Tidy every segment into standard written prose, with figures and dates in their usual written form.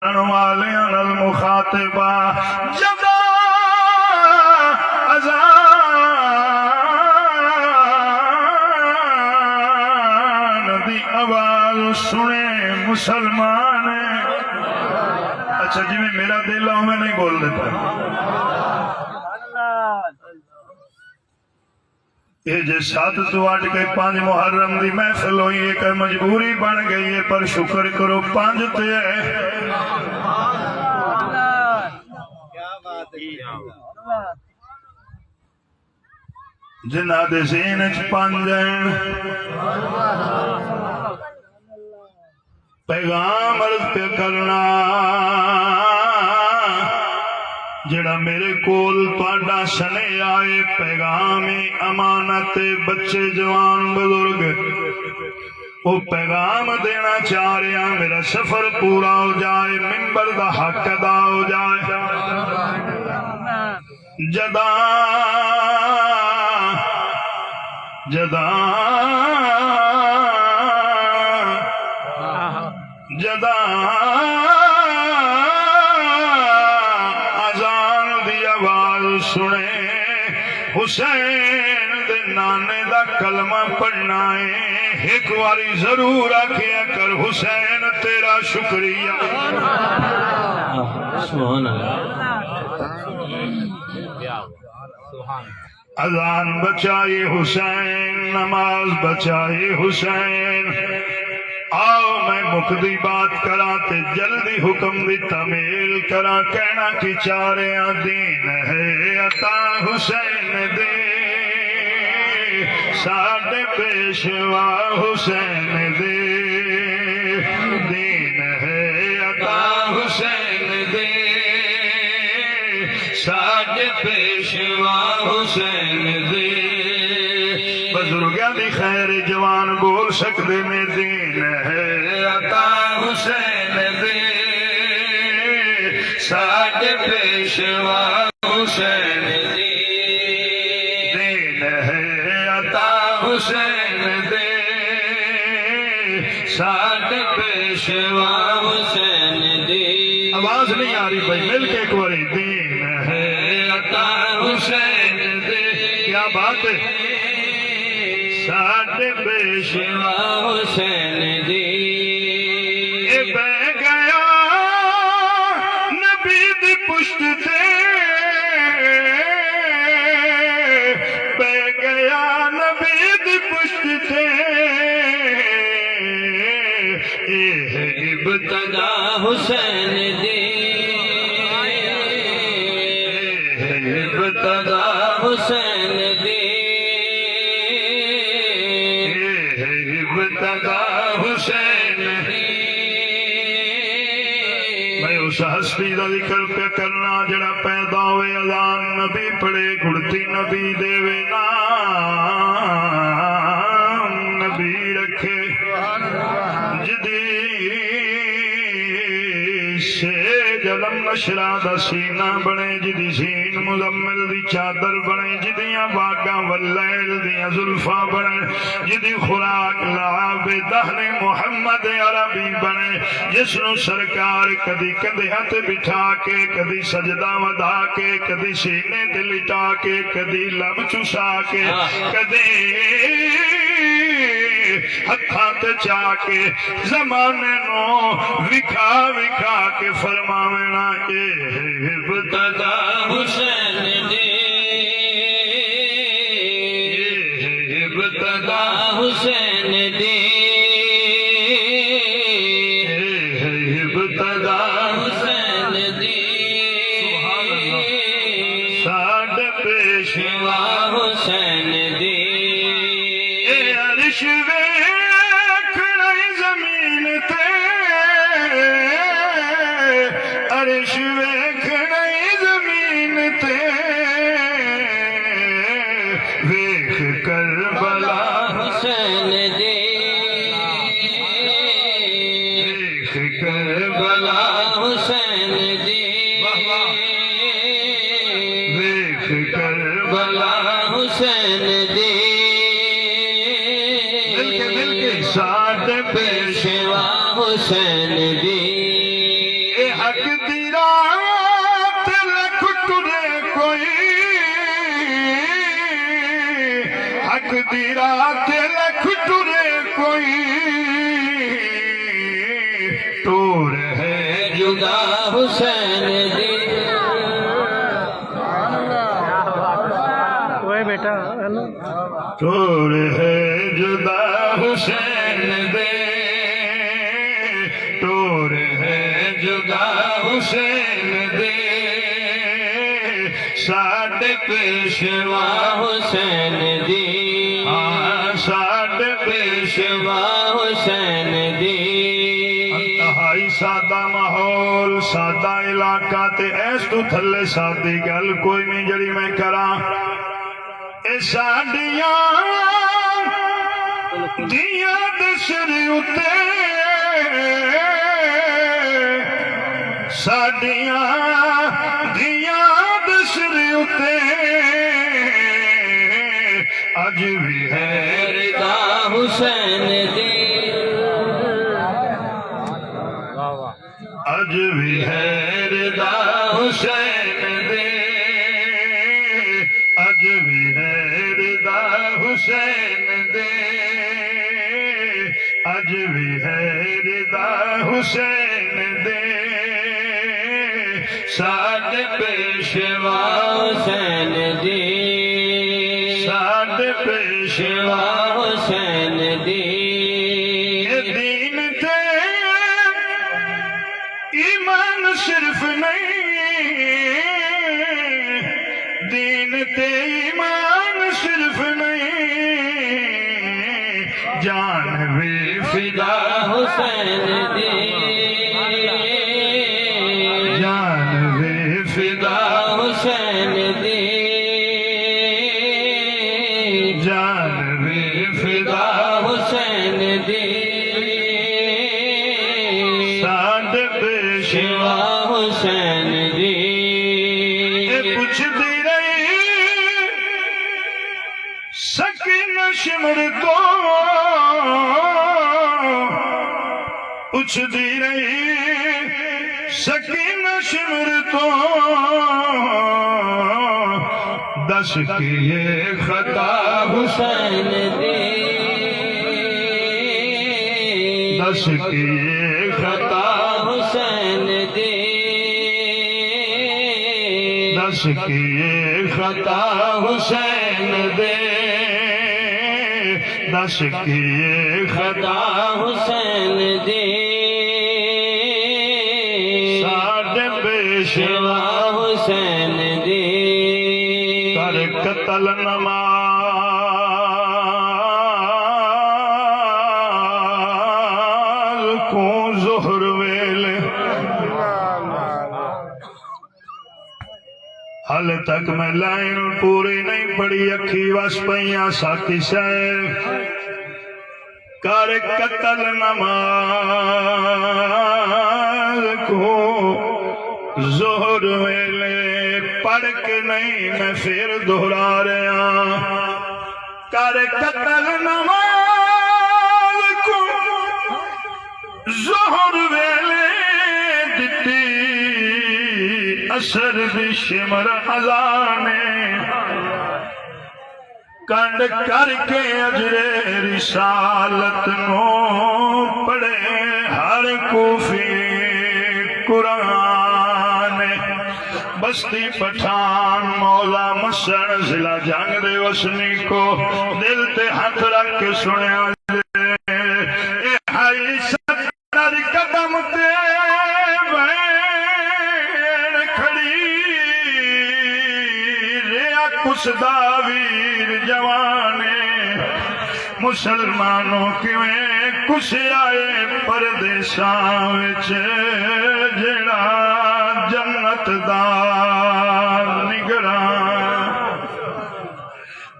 والیاں المخاطبہ جدا اذان دی آواز سنے مسلمان. اچھا جی میں میرا دل ہوں میں نہیں بول دیتا. یہ جے 7 تو 8 کے 5 محرم دی محفل ہوئی ایک مجبوری بن گئی ہے پر شکر کرو 5 تے ہے. جنہ دے ذہن وچ 5 ہیں پیغام عرض پہ کرنا جڑا میرے کول تہاڈا سنے آئے پیغام امانت بچے جوان بزرگ وہ پیغام دینا چاہ رہا میرا سفر پورا ہو جائے منبر دا حق ادا ہو جائے. جدا جدا جدا سنے حسین دے نانے دا کلمہ پڑھنا ہے ایک واری ضرور آکھیا کر حسین تیرا شکریہ. سبحان اللہ. اذان بچائے حسین نماز بچائے حسین. آؤ میں مقدی بات کرا تے جلدی حکم دی تعمیل کرا. کہنا کی چاریاں دین ہے عطا حسین دے ساڈے پیشوا حسین دے. دین ہے عطا حسین دے ساڈے پیشوا حسین دے. بزرگاں دی خیر جوان بول سکدے نے دین ہے عطا حسین دے ساڈے پیشوا حسین دے. دین ہے عطا حسین دے ساڈے پیشوا حسین دے. آواز نہیں آ رہی بھائی مل کے ایک باری. دین ہے عطا حسین دے. کیا بات ہے ساڈے پیشوا حسین دی. اے بہ گیا نبی دی پشت تے بہ گیا نبی دی پشت تے. اے ابتدا حسین دی ابتدا حسین دی حسین. میں اس ہستی کا ذکر پہ کرنا جڑا پیدا ہوئے اذان نبی پڑھے گڑتی نبی دے نام نبی رکھے جدی سے جلم نشرا دا سینہ بنے جدی سین مزمل دی چادر بنے جدیاں باگاں واللیل دیاں زلفاں بنے جدی خوراک لعاب دہن محمد عربی بنے جس نو سرکار کدی کندھیاں تے بٹھا کے کدی سجدہ ودا کے کدی سینے تے لٹا کے کدی لب چسا کے کدی ہتھاں تے چا کے زمانے نو وکھا وکھا کے فرماونا اے ابتدا حسین دی ابتدا حسین دی ابتدا حسین دی. ساڈے پیشوا حسین دی. اے عرش ویکھنا زمین تے عرش ویکھنا زمین تے ویکھ کربلا حسین دی ویکھ کربلا حسین دی ویکھ کربلا حسین دی. مل کے ساڈے پیشوا حسین دی. حق دی راہ تے لکھ ٹرے کوئی حق دی راہ تے لکھ ٹرے کوئی ٹور ہے جدا حسین دی بیٹا ٹور ہے جدا حسین دے ٹور ہے جدا حسین دے ساڈے پیشوا حسین دی ساڈے پیشوا حسین دی انتہائی سادہ ماحول سادہ علاقہ تے ایس تو تھلے سادی گل کوئی نہیں جڑی میں کراں اے ساڈیاں دیاں دے سر اُتے ساڈیاں دیاں دے سر اُتے اج بھی ہے رضا حسین دی اج بھی ہے رضا حسین دے اج بھی ہے رضا حسین دے اج بھی ہے رضا حسین دے ساڈے پیشوا حسین دی ساڈے پیشوا حسین دی دین تے ایمان صرف نہیں دین تے ایمان صرف نہیں جان بھی فدا حسین دی جان بھی فدا حسین دی جان بھی فدا حسین دی ساڈے پیشوا حسین دی پوچھتی رہی سکینہ شمر تو پوچھتی رہی سکینہ شمر تو دس کی یہ خطا حسین دی دس کی یہ خطا حسین دی دس کی یہ خطا حسین دے دس کی یہ خطا حسین دی ساڈے پیشوا حسین دی کر قتل نماز کو ظہر ویلے حال تک میں لائن پوری نہیں پڑی اکھی وس پئیاں ساکی صاحب کر قتل نماز کو ظہر ویلے پڑھ کے نہیں میں پھر دہرا رہا کر قتل نماز کو ظہر ویلے دتی اثر دی شمر اذانے کنڈ کر کے اجرے رسالت نو پڑھے ہر کوفی قرآن بستی پٹھان مولا مسن ضلع جنگ دے وسنی کو دل تے ہاتھ رکھ کے سنیا اے ہائی ستر قدم تے بین کھڑی ریا کس دا ویر جوانے مسلمانوں کیویں کچھ آئے پردیساں وچ جڑا جنت دا نگراں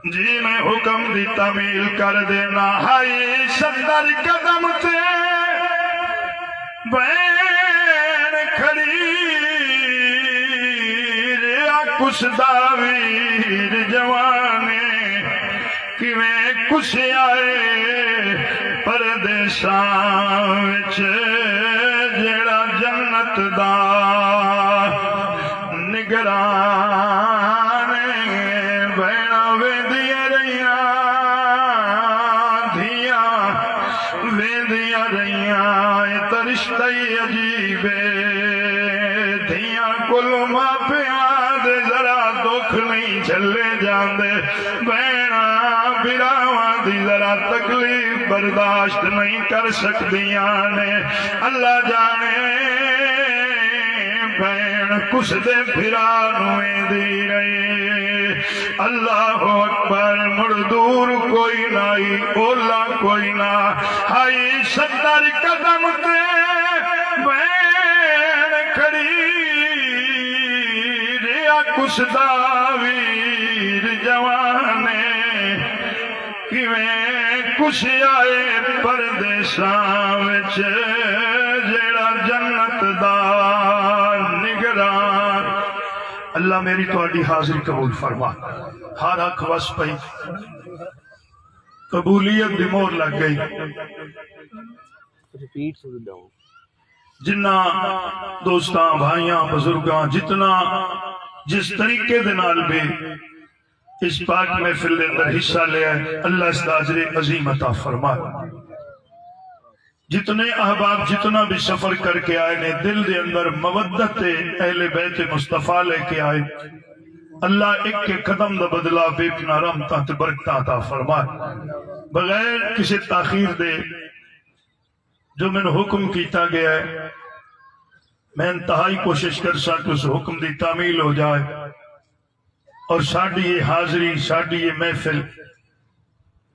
جی میں حکم دی تعمیل کر دینا ہائی 70 قدم تے بین کھڑی ریا کچھ دا ویر جوانے کیویں کچھ آئے پردیساں وچ جڑا جنت دا نگران بہنا ویندیاں رہیاں دھیاں ویندیاں رہیاں اے رشتہ ہی عجیب دھیاں کل ماپیاں دے ذرا دکھ نہیں چلے جاندے بہنا براواں دی ذرا تکلیف برداشت نہیں کر سکدیاں نے اللہ جانے بہن کس دے پھرا نویں دی رہے اللہ اکبر مڑ دور کوئی نائی اولا کوئی نہ ہائی 70 قدم تے بہن کھڑی ریا کس دا ویر جوانے کیویں کچھ آئے پردیساں وچ جیڑا جنت دا نگران اللہ میری تہاڈی حاضری قبول فرما ہر اکھ وس پئی قبولیت دی مہر لگ گئی جنہ دوستاں بھائیاں بزرگاں جتنا جس طریقے دے نال بھی اس پاک محفل دے اندر حصہ لیا ہے اللہ اس دا اجر عظیم عطا فرما جتنے احباب جتنا بھی سفر کر کے آئے نے دل دے اندر مودت اہل بیت مصطفیٰ لے کے آئے اللہ ایک کے قدم دا بدلہ بے پناہ رحمتاں تے برکتاں عطا فرما بغیر کسی تاخیر دے جو میں نے حکم کیتا گیا ہے میں انتہائی کوشش کر سا کہ اس حکم دی تعمیل ہو جائے اور ساڑی یہ حاضری ساڑی یہ محفل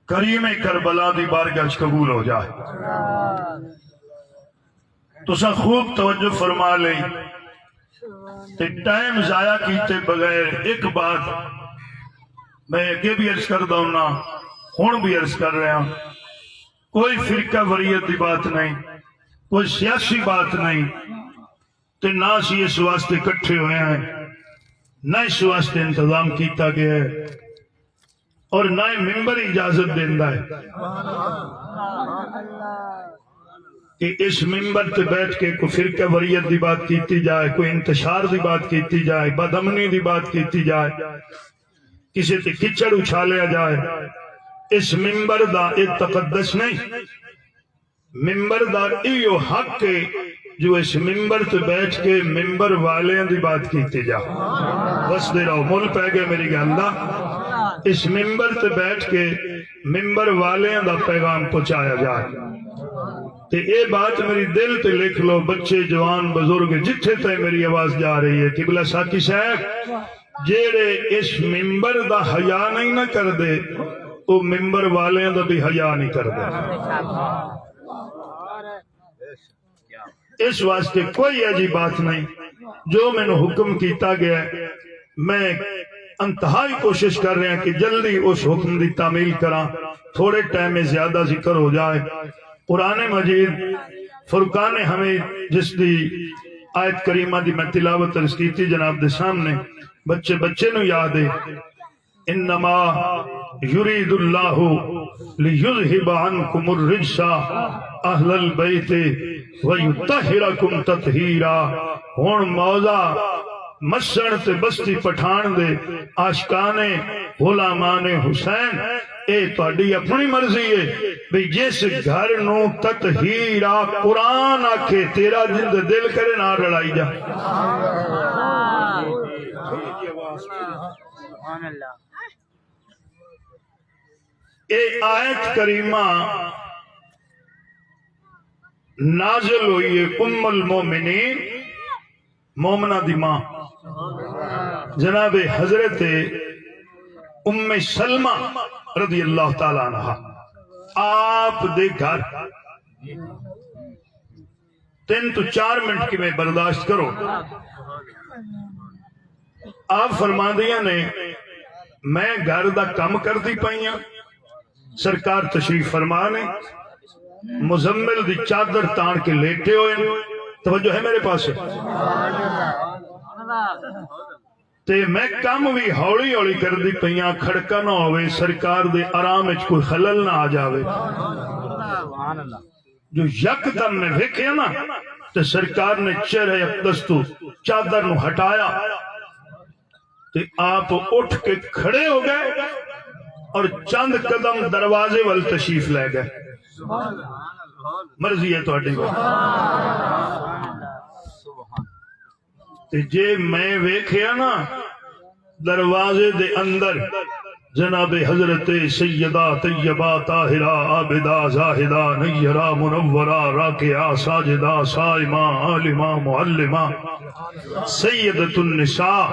کریم کربلا دی بارگاہ قبول ہو جائے تو سا خوب توجہ فرما لیں تے ٹائم ضائع کیتے بغیر ایک بات میں اگے بھی عرض کر دوں نا ہون بھی عرض کر رہا ہوں کوئی فرقہ وریت دی بات نہیں کوئی سیاسی بات نہیں تے نہ سی اس واسطے اکٹھے ہوئے ہیں نہ اس واسطے انتظام کیتا گیا ہے اور نہ ممبر اجازت دیندا ہے کہ اس ممبر تے بیٹھ کے کوئی فرقہ وریت دی بات کیتی جائے کوئی انتشار دی بات کیتی جائے بدامنی دی بات کیتی جائے کسی تے کچڑ اچھالیا جائے اس ممبر دا ایک تقدس نہیں ممبر دا ایو حق ہے جو اس ممبر تے بیٹھ کے ممبر والے دی بات کیتی جا بس دے رہو مول پہ گئے میری گاللہ اس ممبر تے بیٹھ کے ممبر والے دا پیغام پہنچایا جائے تے اے بات میری دل تے لکھ لو بچے جوان بزرگ جتھے تے میری آواز جا رہی ہے قبلہ ساکی صاحب جیڑے اس ممبر دا حیا نہیں نہ کر دے تو ممبر والے دا بھی حیا نہیں کر دے اس واسطے کوئی ایسی بات نہیں جو میں نے حکم کیتا گیا ہے میں انتہائی کوشش کر رہے ہیں کہ جلدی اس حکم دی تعمیل کراں تھوڑے ٹائم میں زیادہ ذکر ہو جائے قرآن مجید فرقان حمید جس دی آیت کریمہ دی میں تلاوت عرض کی تھی جناب دے سامنے بچے نو یاد ہے انما یرید اللہ لیذہب عنکم الرجس اہل البیت ویطہرکم تطہیرا ہون موضع مسن تے بستی پٹھان دے عاشقانے غلامان حسین اے تہاڈی اپنی مرضی ہے بھئی جس گھر نو تطہیرا قرآن آکھے تیرا جلد دل کرے نہ لڑائی جا اے آیت کریمہ نازل ہوئی ہے ام المومنین مومنہ دی ماں جناب حضرت ام سلمہ رضی اللہ تعالیٰ عنہ آپ دے گھر 3 تو 4 منٹ کی میں برداشت کرو آپ فرما دیا نے میں گھر دا کم کر دی پائیاں سرکار تشریف فرمانے مزمل دی چادر تان کے لیٹے ہوئے توجہ ہے میرے پاس تے میں کام بھی ہولی ہولی کر دی پئیاں کھڑکا نہ ہوئے سرکار دے آرام وچ کوئی خلل نہ آ جاوے جو یک دم میں ویکھیا نا تے سرکار نے چہرے اقدس تو چادر نو ہٹایا تے آپ اٹھ کے کھڑے ہو گئے اور چند قدم دروازے وال تشریف لے گئے. مرضی ہے تہاڈی. تے جے میں ویکھیا نا دروازے دے اندر جناب حضرت سیدہ طیبہ طاہرہ عابدہ زاہدہ نیرہ منورہ راکعہ ساجدہ صائمہ عالمہ معلمہ سیدۃ النساء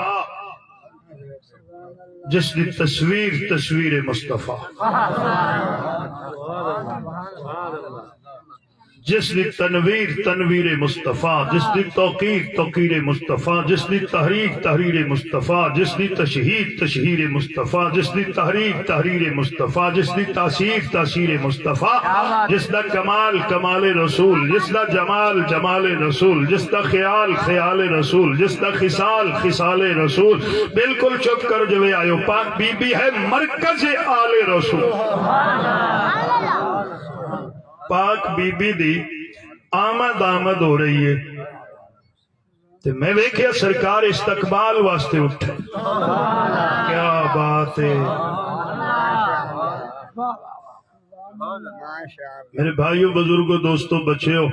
جس دی تصویر مصطفیٰ، جس دی تنویر مصطفیٰ، جس دی توقیر مصطفیٰ، جس دی تحریر مصطفیٰ، جس دی تشہیر مصطفیٰ، جس دی تحریر مصطفیٰ، جس دی تاثیر مصطفیٰ، جس دا کمال رسول، جس دا جمال رسول، جس دا خیال رسول، جس دا خصال رسول. بالکل چپ کر جو آئیو. پاک بی بی ہے مرکز آل رسول. پاک بی بی دی آمد ہو رہی ہے تے میں ویکھیا سرکار استقبال واسطے اٹھے. کیا بات ہے میرے بھائیو بزرگوں دوستوں بچیو.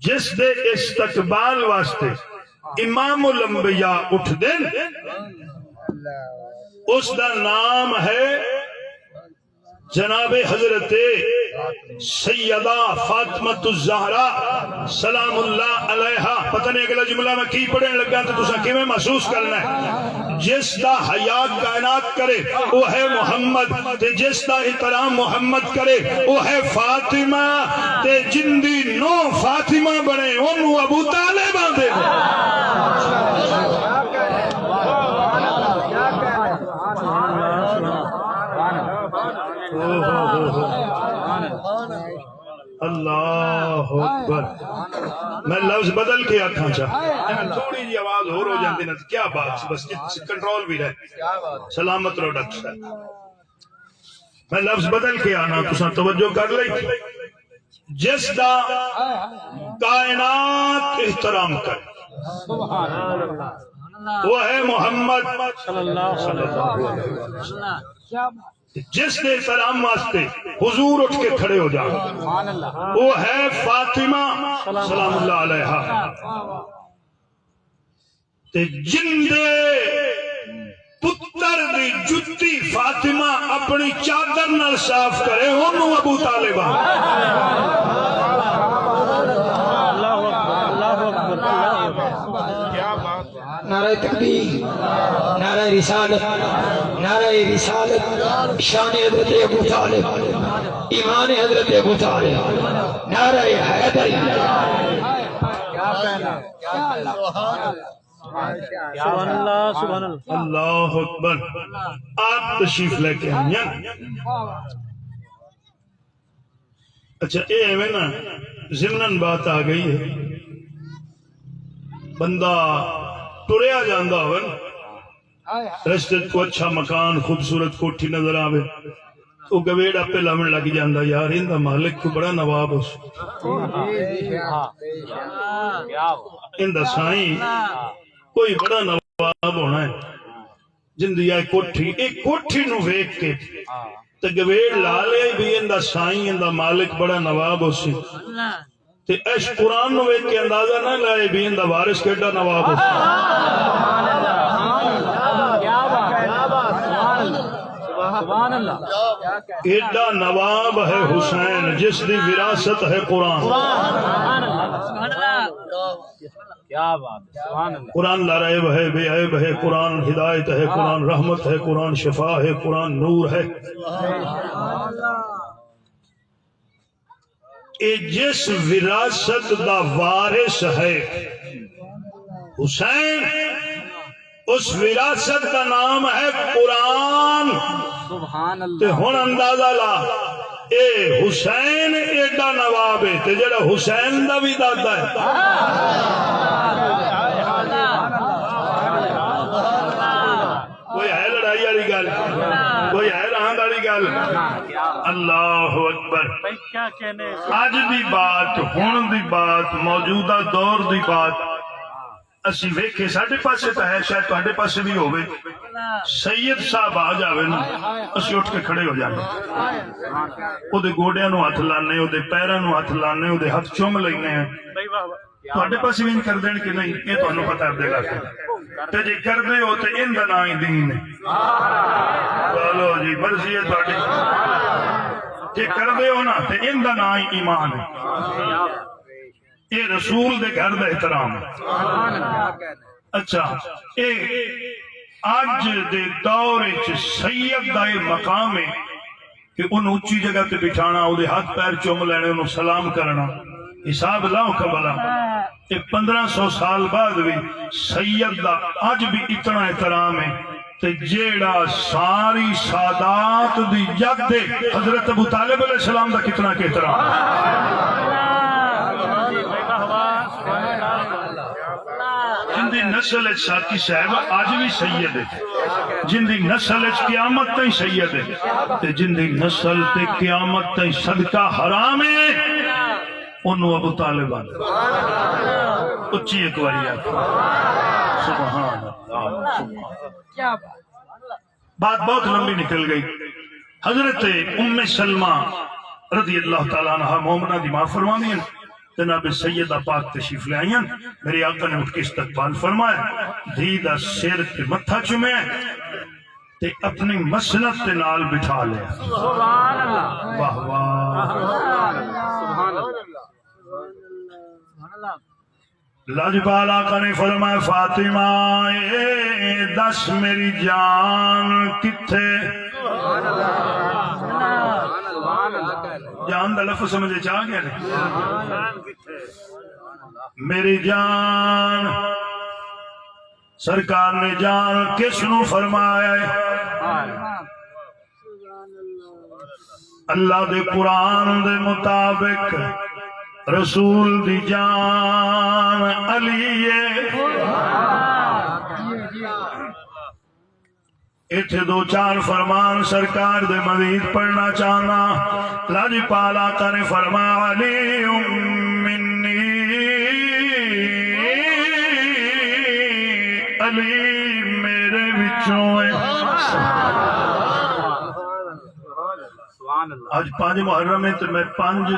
جس دے استقبال واسطے امام الانبیاء اٹھ دین اس دا نام ہے جناب حضرت سیدہ فاطمہ الزہرا سلام اللہ علیہا. پتہ نہیں اگلا جملہ میں کی پڑھنے لگا تو تسا کیویں محسوس کرنا ہے. جس دا حیا کائنات کرے وہ ہے محمد تے جس دا احترام محمد کرے وہ ہے فاطمہ تے جن دی نو فاطمہ بنے اونوں ابو طالب آندے. اللہ اکبر. میں لفظ بدل کے آکھاں چاہتا تھوڑی جی آواز ہو جاندی نا کیا بات بس کنٹرول بھی رہے سلامت رو ڈاکٹر صاحب. میں لفظ بدل کے آنا تساں توجہ کر لئی. جس دا کائنات احترام کر وہ ہے محمد صلی اللہ علیہ وسلم. جس کے سلام واسطے حضور اٹھ کے کھڑے ہو جائیں وہ ہے فاطمہ سلام اللہ علیہا. تے جن دے پتر دی جتی فاطمہ اپنی چادر نال صاف کرے انہوں ابو طالب. نعرہ تکبیر، نعرہ رسالت، نعرہ رسالت، شان حضرت ابو طالب، ایمان حضرت ابو طالب، نعرہ حیدری. سبحان اللہ سبحان اللہ. اللہ اکبر. آپ تشریف لے کے آئیں. اچھا اے میں نا ضمناً بات آ گئی ہے. بندہ ٹریا جاندہ ہوئے رستے کو اچھا مکان خوبصورت کوٹھی نظر آوے تو گویڑا پہ لمن لگ جاندہ یار اندہ مالک کو بڑا نواب ہو اندہ سائیں کوئی بڑا نواب ہونا ہے جندی آئے کوٹھی ایک کوٹھی نو ویک کے تو گویڑ لالے بھی اندہ سائیں اندہ مالک بڑا نواب ہو سی تے ایش قرآن نو ویک کے اندازہ نہ لائے بھی اندہ وارث کیڑا نواب ہو سبحان اللہ. ایڈا نواب ہے حسین جس دی وراثت ہے قرآن. کیا بات ہے. سبحان اللہ. قرآن لا ریب ہے بے عیب ہے قرآن ہدایت ہے قرآن رحمت ہے قرآن شفا ہے قرآن نور ہے. اے جس وراثت دا وارث ہے حسین اس وراثت کا نام ہے قرآن. سبحان اللہ. تے ہن اندازہ لا اے حسین ایڈا نواب ہے تے جڑا حسین دا بھی دادا ہے. کوئی ہے لڑائی والی گل کوئی ہے رہن والی گل اللہ اکبر. بھائی کیا کہنے اج دی بات، ہن دی بات، موجودہ دور دی بات اسی ویکھے ساڈے پاسے تو ہے، شاید تہاڈے پاسے بھی ہوے. سید صاحب آ جاوے نا اسی اٹھ کے کھڑے ہو جانے، او دے گوڑیاں نو ہاتھ لانے، او دے پیراں نو ہاتھ لانے، او دے ہاتھ چوم لینے ہیں. بھائی واہ واہ. تہاڈے پاسے بھی کر دین کہ نہیں؟ یہ تہانوں پتہ دے گا تے جے کر دے ہو تے ان دا نام ہی دین ہے. چلو جی مرضی ہے تہاڈی. جے کر دے ہو نا تے ان دا نام ہی ایمان ہے. یہ رسول دے گھر دا احترام ہے. اچھا اے اج دے دور وچ سید دا یہ مقام ہے کہ انہوں اچھی جگہ تے بٹھانا، او دے ہاتھ پیر چوم لینے، انہوں سلام کرنا. حساب لاؤ کبلا کہ 1500 سال بعد بھی سید دا اج بھی اتنا احترام ہے. تے جیڑا ساری سادات دی جد دے حضرت ابو طالب علیہ السلام دا کتنا کہ احترام ہے. جن دی نسل ساتھی صاحب آج بھی سید ہے، جن دی نسل قیامت تھی سید ہے، تے جن دی نسل تے قیامت تھی صدقہ حرام ہے انہوں ابو طالب آنے. اچھی ایک باری آتا سبحان اللہ. بات بہت لمبی نکل گئی. حضرت ام سلمہ رضی اللہ تعالیٰ عنہ مومنہ دی ماں فرمانی ہیں، جناب سیدہ پاک تشریف لے آئیں. میری آقا نے اٹھ کے استقبال فرمایا، دھی دا سر تے متھا چومے تے اپنی مسند تے نال بٹھا لے. سبحان اللہ. واہ واہ. سبحان اللہ. لاجپال آقا نے فرمایا، فاطمہ اے دس میری جان کتھے؟ جان دا لفظ سمجھے چاہ گیا نہیں؟ میری جان سرکار نے جان کس نو فرمایا ہے؟ اللہ دے قرآن دے مطابق رسول دی جان علی ہے. اتھے دو چار فرمان سرکار دے مزید پڑھنا چاہنا. لاجپال آقا نے فرمایا، علی منی، علی میرے بچوں ہے. آج 5 محرم ہے تو میں 5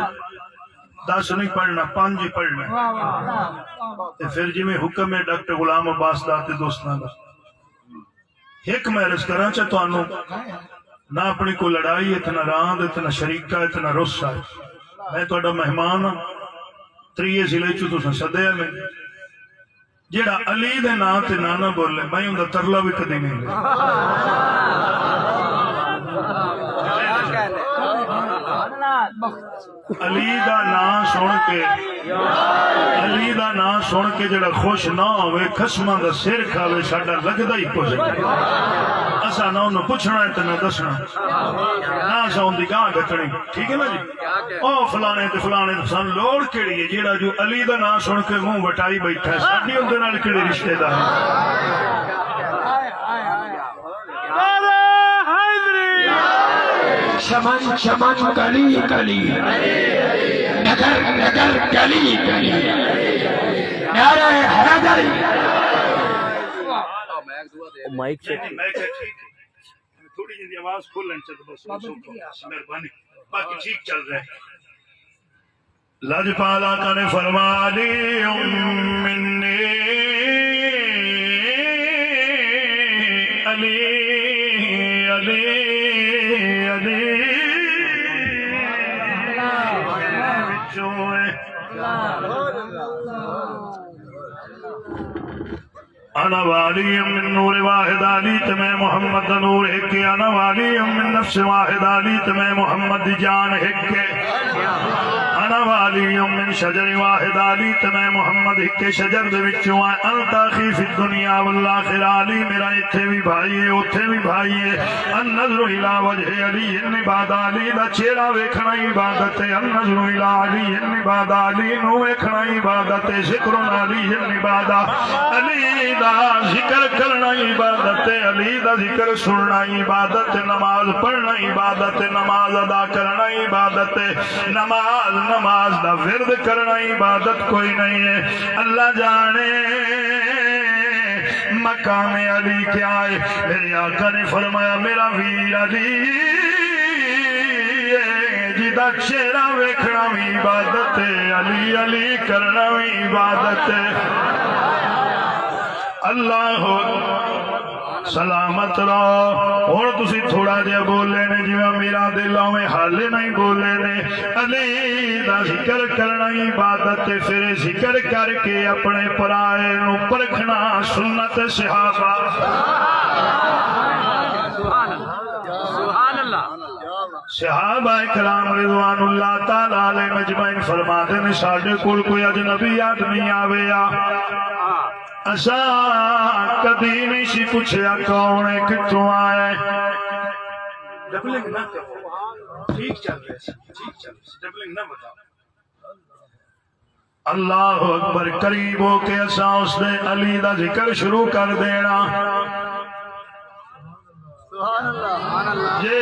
10 نہیں پڑھنا، 5 ہی پڑھنا. پھر جی میں حکم ہے ڈاکٹر غلام عباس داتے دوستان ایک میں عرض کرنا چاہتا ہوں، نہ اپنی کو لڑائی اتنا راند اتنا شریکہ اتنا رسا. میں تو اڈا مہمان 3 ضلع چو تو سدیا میں جیڑا علی دے نا تے نانا بولے میں ان دا ترلا بھی کدی نہیں لے. علی دا نام سن کے، علی دا نام سن کے جڑا خوش نہ ہوئے خصماں دا سر کھاوے ساڈا لگدا ہی کچھ نہیں. اسا نہ انہوں پوچھنا ہے تے نہ دسنا، نہ اسا ان دی گاہ گھٹنی. ٹھیک ہے نا جی؟ او فلانے تے فلانے سن لوڑ کیڑی ہے جیڑا جو علی دا نام سن کے منہ وٹائی بیٹھا ہے، ساڈی اون دے نال کیڑے رشتے دار ہیں؟ چمن چمن گلی گلی، نگر نگر گلی گلی، نعرہ حیدری. مائک سے تھوڑی جی آواز کھولن چاہتا بس مہربانی، باقی ٹھیک چل رہا ہے. لاجپال آقا نے فرمایا، علی منی، علی علی علی انا والی من نور واحد علی تمہیں محمد نور ایک. انا والی من نفس واحد علی تمہیں محمد جان ایک. انا والی من شجر واحد علی تے میں محمد ایک شجر دے وچوں انت اخی فی الدنیا والآخرہ علی میرا ایتھے بھی بھائی ہے اوتھے بھی بھائی ہے النظر الی وجہ علی عبادت علی دا چہرہ ویکھنا عبادت ہے النظر الی علی عبادت علی نو ویکھنا عبادت ہے ذکر علی عبادت علی دا ذکر کرنا عبادت ہے علی دا ذکر سننا عبادت ہے نماز پڑھنا عبادت ہے نماز ادا کرنا عبادت ہے نماز دا ورد کرنا عبادت کوئی نہیں ہے اللہ جانے مقام علی کیا ہے میرے آقا نے فرمایا میرا ویر علی جدا چہرہ ویکھنا بھی عبادت ہے علی علی کرنا بھی عبادت ہے اللہ سلامت رہو اور تسی تھوڑا جہا بولے نے جی میرا دل میں حالے نہیں بولے نے علی دا ذکر کرنا عبادت ہے پھر ذکر کر کے اپنے پرائے نو پرکھنا سنت صحابہ سبحان اللہ صحابہ کرام رضوان اللہ تعالی علیہ مجمعین فرماتے ہیں ساڈے کول کوئی اجنبی آدمی آویا اسا کدی نہیں سی پوچھیا کون ہے کتوں آیا ہے ڈبلنگ نہ کرو ٹھیک چل رہا ہے ڈبلنگ نہ بتاؤ اللہ اکبر قریب ہو کے اسا اس نے علی دا ذکر شروع کر دینا جے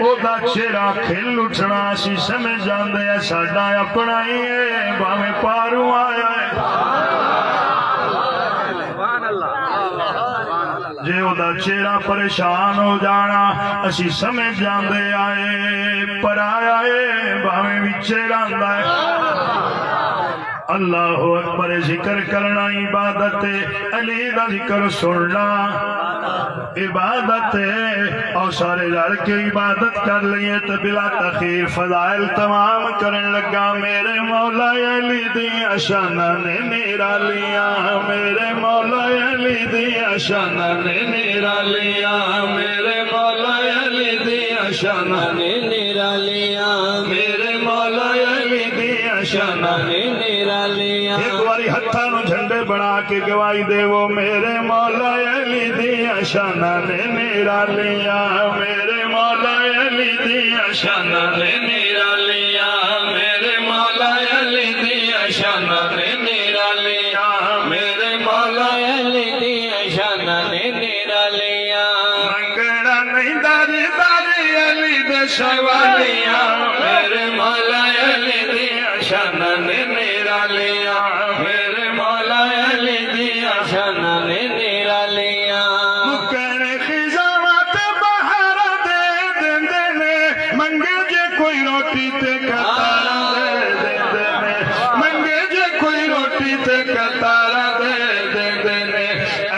او دا چہرہ کھل اٹھنا سی سمجھ جاندے ہیں ساڈا اپنا ہی ہے باویں پاروں آیا ہے جے او دا چہرہ پریشان ہو جانا اسی سمجھ جاندے آئے پر آیا ہے باویں وچے رہندا ہے اللہ اکبر ذکر کرنا عبادت ہے علی دا ذکر سننا عبادت ہے اور سارے رل کے عبادت کر لیے تو بلا تخیر فضائل تمام کرن لگا میرے مولا علی دی شانہ نے میرا لیا میرے مولا علی دی شانہ نے میرا لیا میرے مولا علی دی شانہ نے میرا لیا میرے مولا علی دی شانہ نے میرا لیا ایک باری ہتھاں نو جھنڈے بنا کے گواہی دے وہ میرے مولا علی دی شانہ نے میرا لیا میرے مولا علی دی شانہ نے میرا لیا میرے مولا علی دی شانہ نے میرا لیا میرے مولا علی دی شانہ نے میرا لیا منگنا نہیں داری داری علی دے سوالیاں میرے مولا علی دی شانہ نے میرا لیا میرے مولا علی دی شانہ نے میرا لیا مکر خزامت بہار دے دیندے نے منگے جے کوئی روٹی تے کتارا دے دیندے نے منگے جے کوئی روٹی تے کتارا دے دیندے نے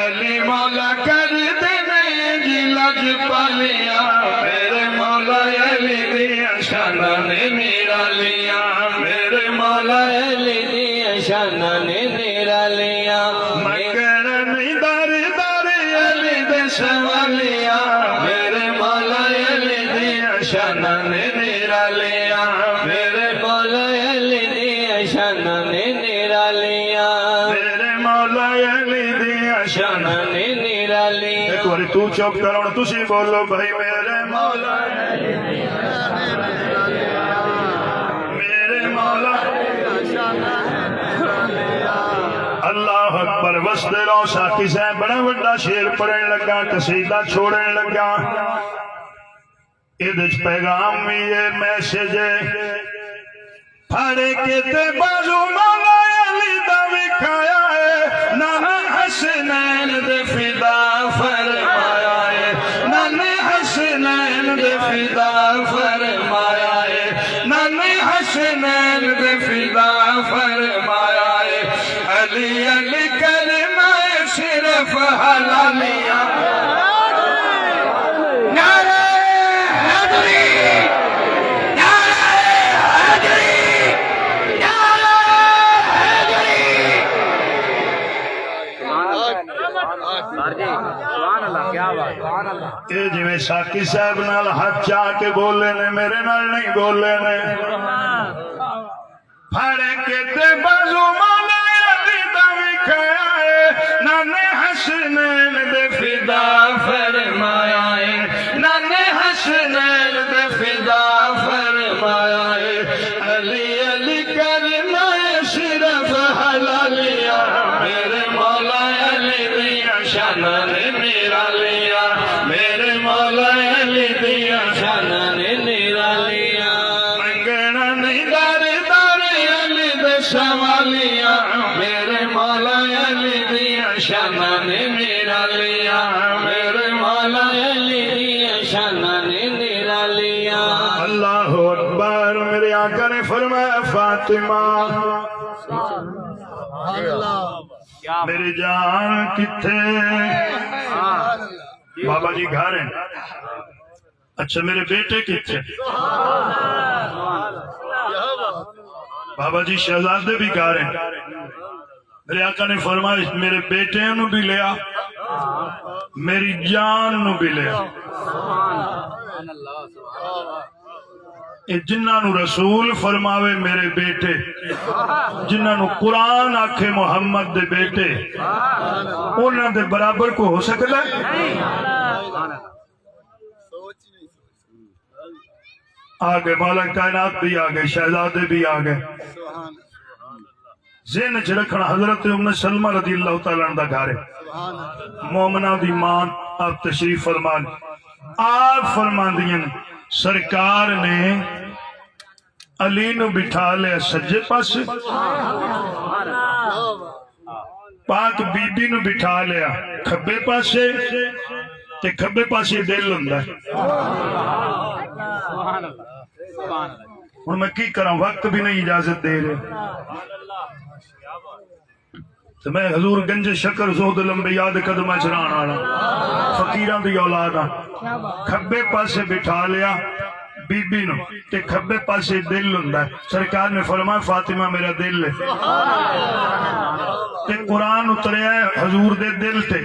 علی مولا کر دے نے جی لج پالیا میرے مولا علی دی شانہ نے میرا لیا میرے مولا علی دی شانہ نے میرا لیا مگر نہیں داری داری علی دے سوالیاں میرے مولا علی دی شانہ نے میرا لیا میرے مولا علی دی شانہ نے میرا لیا میرے مولا علی دی شانہ نے میرا لیا ایک بار تو چپ کرو تسی بولو بھائی میرے مولا علی دی اللہ اکبر وسدے رو ساکی سے بڑا بڑا شیر پڑھن لگا قصیدہ چھوڑن لگا ادھج پیغام بھی یہ میسج پھڑے کے تے بازو مولا علی دا وکھایا ہے نانا حسنین دے فدا فرمایا ہے نانا حسنین دے فدا فرمایا ہے نانا حسنین دے فدا فرمایا ہے علی علی کرنا صرف حلالیاں نعرہ حیدری نعرہ حیدری نعرہ حیدری سبحان اللہ کیا یہ جی ساکی صاحب نال ہاتھ چاہ کے بولے نے میرے نال نہیں بولے نے پھڑے کے تے بازو مولا علی دا وکھایا ہے نانے حسنین دے فدا فرمایا ہے نانے حسنین دے فدا فرمایا ہے علی علی کرنا صرف حلالیہ میرے مولا علی دیا شانہ نے میرا لیا میرے مولا علی دیا شانہ نے میرا لیا منگنا نہیں دار علی دے سوالیاں میرے مولا علی دیا شانہ نے میرا لیا میرے مولا علی دیا شانہ نے میرا لیا اللہ اکبر میرے آقا نے فرمایا فاطمہ میری جان کتھے بابا جی گھر ہیں اچھا میرے بیٹے کتھے بابا جی شہزادے بھی گھر ہیں میرے آقا نے فرمایا میرے بیٹے نو بھی لیا میری جان نو بھی لیا جنہاں نو رسول فرماوے میرے بیٹے جنہاں نو قرآن آکھے محمد دے بیٹے انہاں دے برابر کو ہو سکتا ہے آگے مولا کائنات بھی آگے شہزادے بھی آگے ذہن چ رکھنا حضرت ام سلمہ رضی اللہ تعالیٰ عنہ دا گھر ہے مومنہ دی مان آپ تشریف فرمان آپ فرمان دیا سرکار نے علی نو بٹھا لیا سجے پاس پاک بی بی نو بٹھا لیا کھبے پاسے تے کھبے پاسے دل ہوندا ہے ہن میں کی کراں وقت بھی نہیں اجازت دے رہے تو میں حضور گنج شکر زہد لمبے یاد قدمہ چران آنا فقیران دی اولادا کھبے پاسے بٹھا لیا بی بی نو تے کھبے پاسے دل ہوندا ہے سرکار نے فرمایا فاطمہ میرا دل ہے تے قرآن اتریا ہے حضور دے دل تے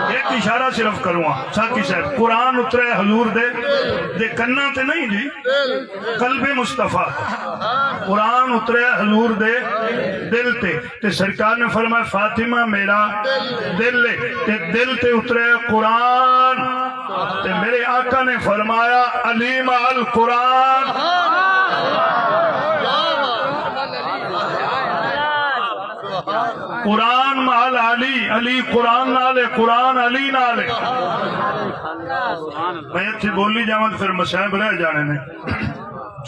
ایک اشارہ صرف کروں ساکی صاحب قرآن اترے حضور دے کنہ تے نہیں جی قلب مصطفیٰ قرآن اترے حضور دے دل تے سرکار نے فرمایا فاطمہ میرا دل ہے تے دل تے اترے قرآن تے میرے آقا نے فرمایا علی مع القرآن قرآن مال علی علی قرآن نالے قرآن علی نالے میں تھی بولی جامد پھر مسائب رہ جانے نے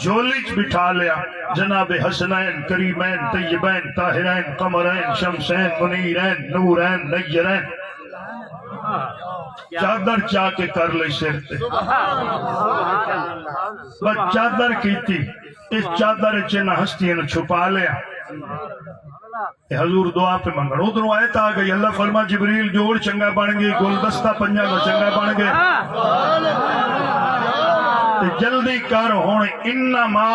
جولیچ بٹھا لیا جناب حسنین کریمین طیبین طاہرین قمرین شمسین منیرین نورین نیرین چادر چاہ کے کر لے سرتے بس چادر کی تھی اس چادر چنہ ہستیاں چھپا لیا حضور دعا پہ منگڑ ادھر آیت آ گئی اللہ فرما جبریل جوڑ چنگا بن گئی گلدستہ پنجا کو چنگا بن گئے جلدی کر ہون انما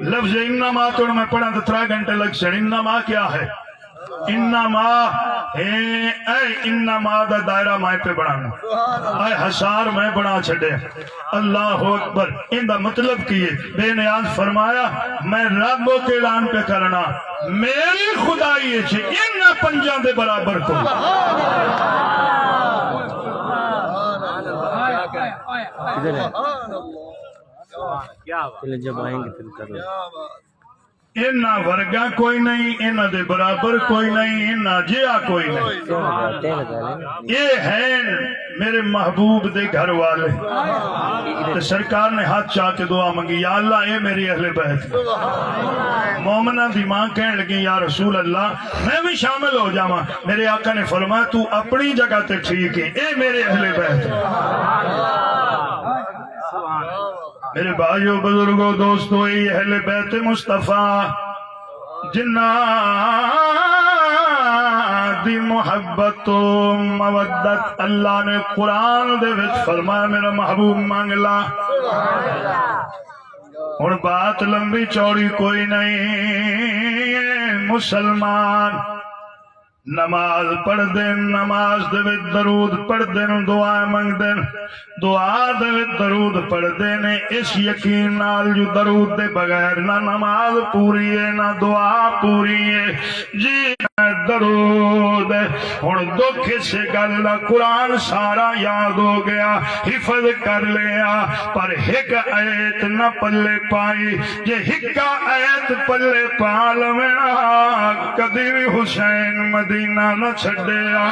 لفظ انما تو میں پڑھا تو 3 گھنٹے لگ سن انما کیا ہے انما انما دا دائرہ میں پہ بڑھانا اے حسار میں بڑھا چھڑے اللہ اکبر ان دا مطلب کیے بے نیاز فرمایا میں رب کے اعلان پہ کرنا میری خدائی ہے ان پنجان دے برابر کو جب آئیں گے پھر کر لیں انہا ورگا کوئی نہیں انہا دے برابر کوئی نہیں انہا جیا کوئی نہیں یہ ہیں میرے محبوب دے گھر والے تو سرکار نے ہاتھ چاہ کے دعا منگی یا اللہ اے میری اہل بیت مومنہ دی ماں کہنے لگی یا رسول اللہ میں بھی شامل ہو جاواں میرے آقا نے فرمایا تو اپنی جگہ تے ٹھیک ہے اے میرے اہل بیت میرے بھائیو بزرگوں دوستو یہ اہل بیت مصطفیٰ جنہ دی محبت و مودت اللہ نے قرآن دے وچ فرمایا میرا محبوب مانگلا اور بات لمبی چوڑی کوئی نہیں مسلمان نماز پڑھ دین، نماز دے وچ درود پڑھ دین، دعا منگ دین، دعا دے وچ درود پڑھ دین، اس یقین نال جو درود دے بغیر نہ نماز پوری ہے نہ دعا پوری ہے جی درود ہن دکھ اس گل دا قرآن سارا یاد ہو گیا، حفظ کر لیا، پر ایک آیت نہ پلے پائی، جے ایک آیت پلے پا لوینا کدی بھی حسین مدینہ نہ چھڈیا،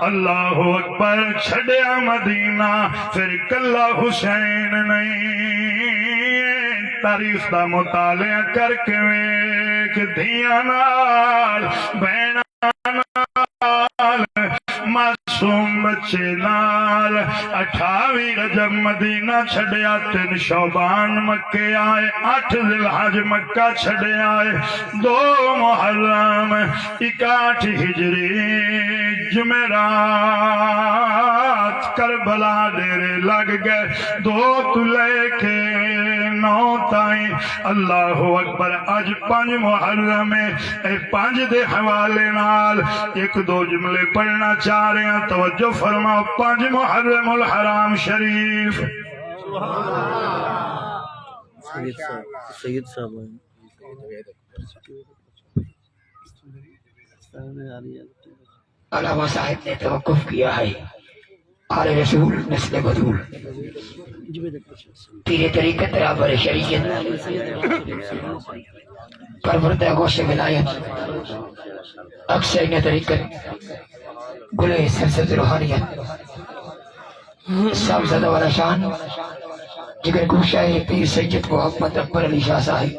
اللہ اکبر، چھڈیا مدینہ پھر کلا حسین نہیں، تاریخ دا مطالعہ کر کے ویکھ دھیاں نال بہناں نال معصوم بچے نال 28 رجب مدینہ چھڈیا، 3 شعبان مکے آئے، 8 ذی الحج مکہ چھڈے آئے، 2 محرم 61 ہجری جمعرات کربلا ڈیرے لگ گئے، 2 تو لے کے 9 تائیں، اللہ اکبر، اج 5 محرم ہے، اے 5 دے حوالے نال 1-2 جملے پڑھنا چاہ رہے ہیں، توجہ فرماؤ، 5 محرم الحرام شریف، سید صاحب علامہ صاحب نے توقف کیا ہے، آل رسول نسل بدول، پیر طریقت رابر شریعت، پروردہ گوش ولایت، اکثر نے طریقت، گلے سلسلت روحانیت، صاحبزادہ والا شان، جگر گوشہ پیر سید محمد اکبر علی شاہ صاحب،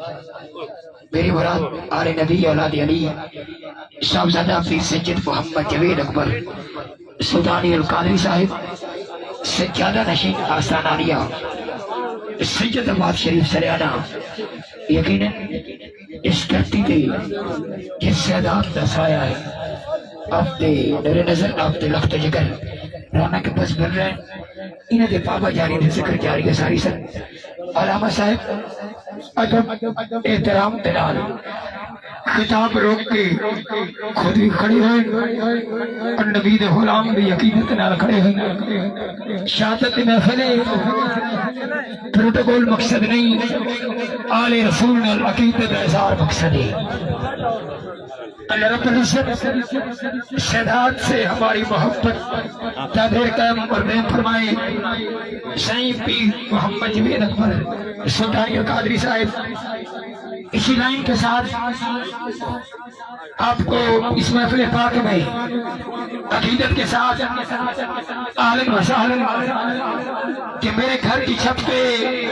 میری مراد آل نبی اولاد علی، صاحبزادہ پیر سید محمد جوید اکبر سلطانی القادری صاحب، سجادہ نشین آستان عالیہ، سید آباد شریف سریانہ، یقیناً اس دھرتی تے جس سعادت دا سایہ ہے، آپ دے نور نظر، آپ دے لخت جگر رونق بس بن رہے ہیں، انہاں دے بابا جاری دے ذکر جاری ہے ساری سن، علامہ صاحب ادب احترام دلال کتاب روک کے خود بھی کھڑی ہوئے اور نبی دے غلام بھی عقیدت نال کھڑے ہوئے، شہادت محفل پروٹوکول مقصد نہیں، آل رسول نال عقیدت اظہار مقصد ہے۔ اللہ رب العزت سادات سے ہماری محبت تادیر قائم اور دین فرمائے، سائیں پیر محمد جوید اکبر سلطانی القادری صاحب، اسی لائن کے ساتھ آپ کو اس محفل پاک میں عقیدت کے ساتھ اہلاً و سہلاً کہ میرے گھر کی چھت پہ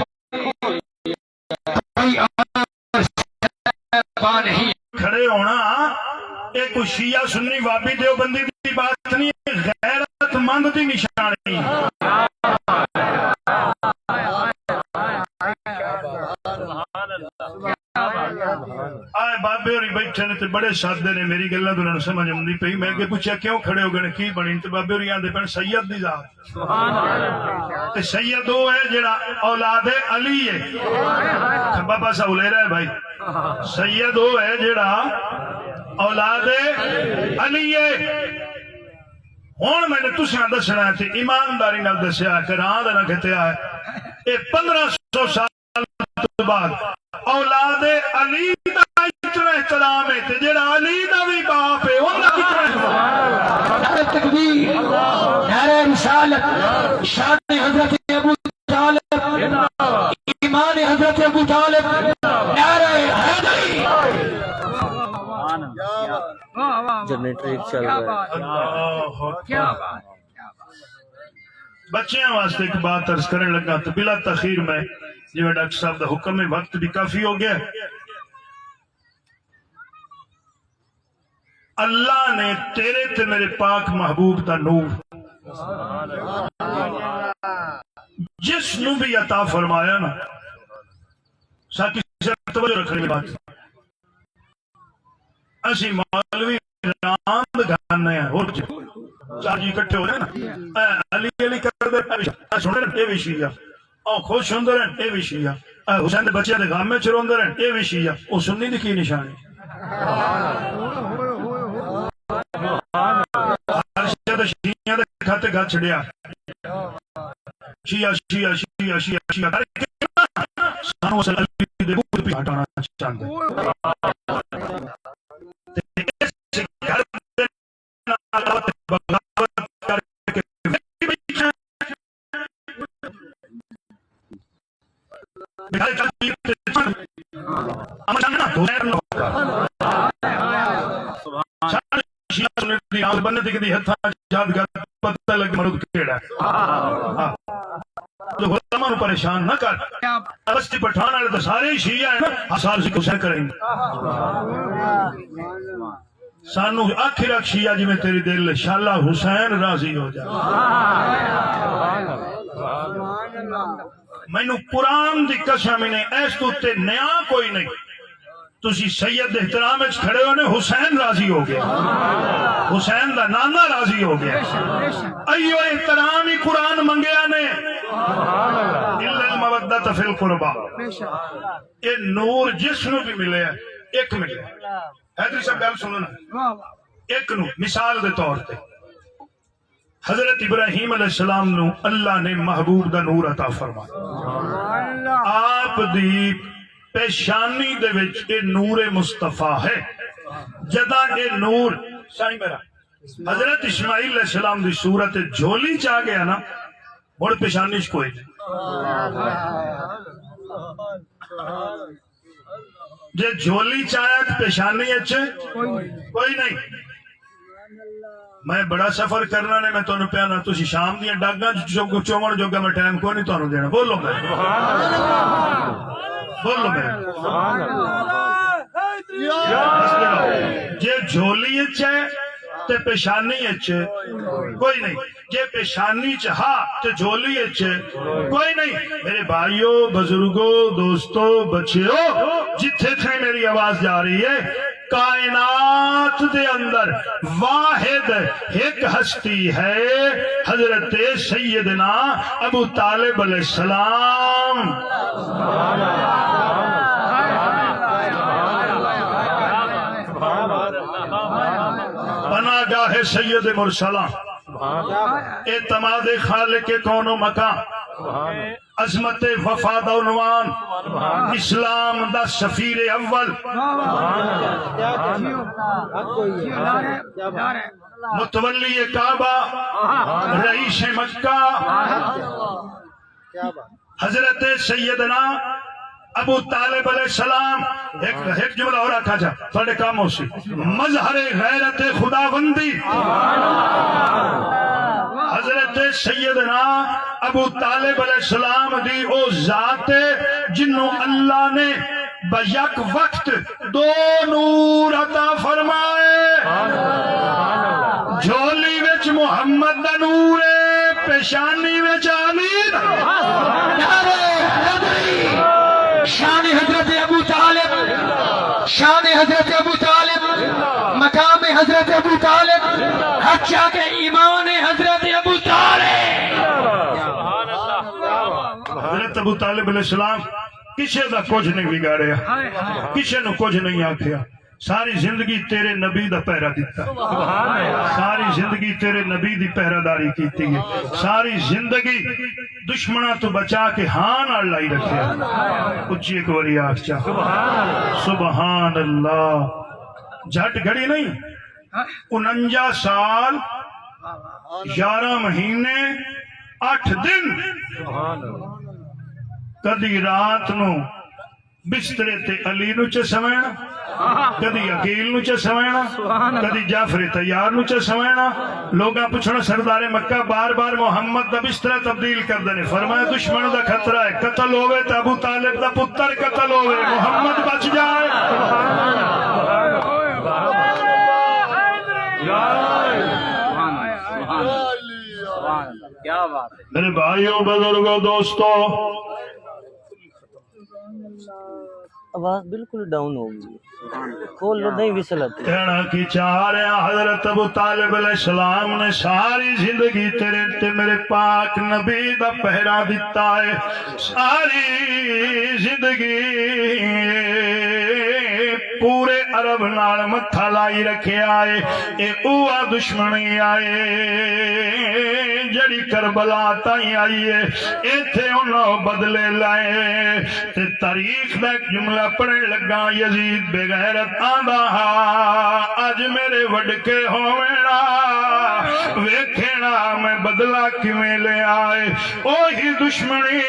کوئی نہیں کھڑے ہونا ایک شیعہ سنی وابی دیوبندی دی بات نہیں، غیرت مند دی نشانی، آئے بابے اور بیٹھے نے تے بڑے سادے نے، میری گلہ تو انہوں سمجھ نہیں پئی، میں کہ پوچھا کیوں کھڑے ہو گئے کی بنی، تے بابے اور آندے پہنے سید دی ذات، تے سید وہ ہے جڑا اولاد علی ہے، بابا سا لے رہا ہے بھائی، سید وہ ہے جڑا اولاد علی ہے۔ ہون میں نے تساں دسنا ہے تے ایمانداری نال دسیا کہ راہ دا نہ کھتیا ہے، اے 1500 سال بعد اولاد علی دا اتنا احترام ہے تے جڑا علی دا بھی باپ ہے انہاں کتنا احترام، نعرہ تکبیر، نعرہ رسالت، شان حضرت ابو طالب، ایمان حضرت ابو طالب، نعرہ حیدری، جنریٹر ایک چل رہا ہے۔ بچیاں واسطے ایک بات عرض کرنے لگا تو بلا تاخیر میں جو ڈاکٹر صاحب دا حکم ہے، وقت بھی کافی ہو گیا، اللہ نے تیرے تے میرے پاک محبوب دا نور جس نو بھی عطا فرمایا نا، ساکی سے توجہ رکھنے کی بات، اسی مولوی راند گانے ہیں اور چار جی کٹھے ہو رہے ہیں نا، علی علی کر دے سنے رہے اے بھی شیعہ، اور خوش ہوندے رہے اے بھی شیعہ، حسین دے بچے دے غام میں چروندے رہے اے بھی شیعہ، او سنی دی کی نشانی کھاتے گا چھڑیا شیعہ شیعہ شیعہ شیعہ شیعہ سانو اصل علی دے بوت پہ ہٹانا چاہتے اس گھر دے بغاوت کر کے بھائی جان امر جاننا دھویر نہ سبحان شیعہ سننے دی آنکھ بننے دی کہ دی ہتھا جاد گا پتہ لگ مرد کیڑا جو غلامہ نو پریشان نہ کر بستی پٹھان والے تو سارے شیعہ ہیں نا حسار سے کسے کریں سانو آخر اک شیعہ جی میں تیری دل شاءاللہ حسین راضی ہو جائے میں نو قرآن دی قسم نے ایس تو تے نیا کوئی نہیں تسی سید احترام اچ کھڑے ہونے حسین راضی ہو گیا حسین دا نانا راضی ہو گیا ایو احترام ہی قرآن منگیا نے الا المودۃ فی القربہ اے نور جس نو بھی ملے ایک ملے حیدری صاحب گل سنو نا ایک نو مثال دے طور تے حضرت ابراہیم علیہ السلام نو اللہ نے محبوب دا نور عطا فرمایا آپ دی پیشانی دے وچ اے نور مصطفیٰ ہے جدا اے نور سائیں میرا حضرت اسماعیل علیہ السلام دی صورت جھولی چاہ گیا نا بڑھ پیشانی چ کوئی جے جھولی چاہت پیشانی اچھے کوئی نہیں میں بڑا سفر کرنا نے میں تو انہوں پیانا تو شام دیا ڈاگاں چومن جو گا میں ٹائم کو نہیں تو انہوں دینا بولو میں بولو میں جے جھولی اچھے تے پیشانی اچھے کوئی نہیں جے پیشانی چاہا تے جھولی اچھے کوئی نہیں میرے بھائیوں بزرگوں دوستوں بچیوں جتھے تھے میری آواز جا رہی ہے کائنات دے اندر واحد ایک ہستی ہے حضرت سیدنا ابو طالب علیہ السلام پناہگاہ سید مرسلان اعتماد خالق کون و مکان عظمت وفاد عنوان اسلام دا سفیر اول متولی کعبہ رئیس مکہ حضرت سیدنا ابو طالب علیہ السلام ایک جملہ اور رکھا جا تھوڑے کام ہو سی مظہر غیرت خداوندی حضرت سیدنا ابو طالب علیہ السلام دی او ذات جنہوں اللہ نے بیک وقت دو نور عطا فرمائے جھولی وچ محمد دا نور پیشانی وچ علی شان حضرت ابو طالب شان حضرت ابو طالب مقام حضرت ابو طالب حقیقت کے ایمان حضرت ابو طالب حضرت ابو طالب علیہ السلام کسے دا کچھ نہیں بگاڑیا کسے نو کچھ نہیں آکھیا ساری زندگی تیرے نبی دا پہرا دیتا ساری زندگی تیرے نبی دی پہرہ داری کیتی ہے ساری زندگی دشمنہ تو بچا کے ہاں اللہ ہی رکھے کچھ ایک وری آنکھ چاہ سبحان اللہ جھٹ گھڑی نہیں 49 سال 11 مہینے 8 دن کدی رات نو بسترے تے علی نو چے سمینا کدی عقیل نو چے سمینا کدی جعفر تیار نو چے سمینا لوگاں پوچھنا سردار مکہ بار بار محمد دا بسترہ تبدیل کر دینے فرمایا دشمن دا خطرہ ہے قتل ہوئے تا ابو طالب دا پتر قتل ہوئے محمد بچ جائے میرے بھائیوں بزرگوں دوستوں آواز بالکل ڈاؤن ہو گئی کھول لو نہیں وصل آتی کہنا کی چاہ رہے ہیں حضرت ابو طالب علیہ السلام نے ساری زندگی تیرے تے میرے پاک نبی دا پہرا دیتا ہے ساری زندگی پورے عرب نال متھا لائی رکھے آئے اے اوہ دشمنی آئے جڑی کربلا تائیں آئی ہے ایتھے انہوں بدلے لائے تے تاریخ دا ایک جملہ پڑھنے لگا یزید بے غیرت آندہ آج میرے وڈکے ہوئینا ویکھینا میں بدلہ کیویں لے آئے اوہی دشمنی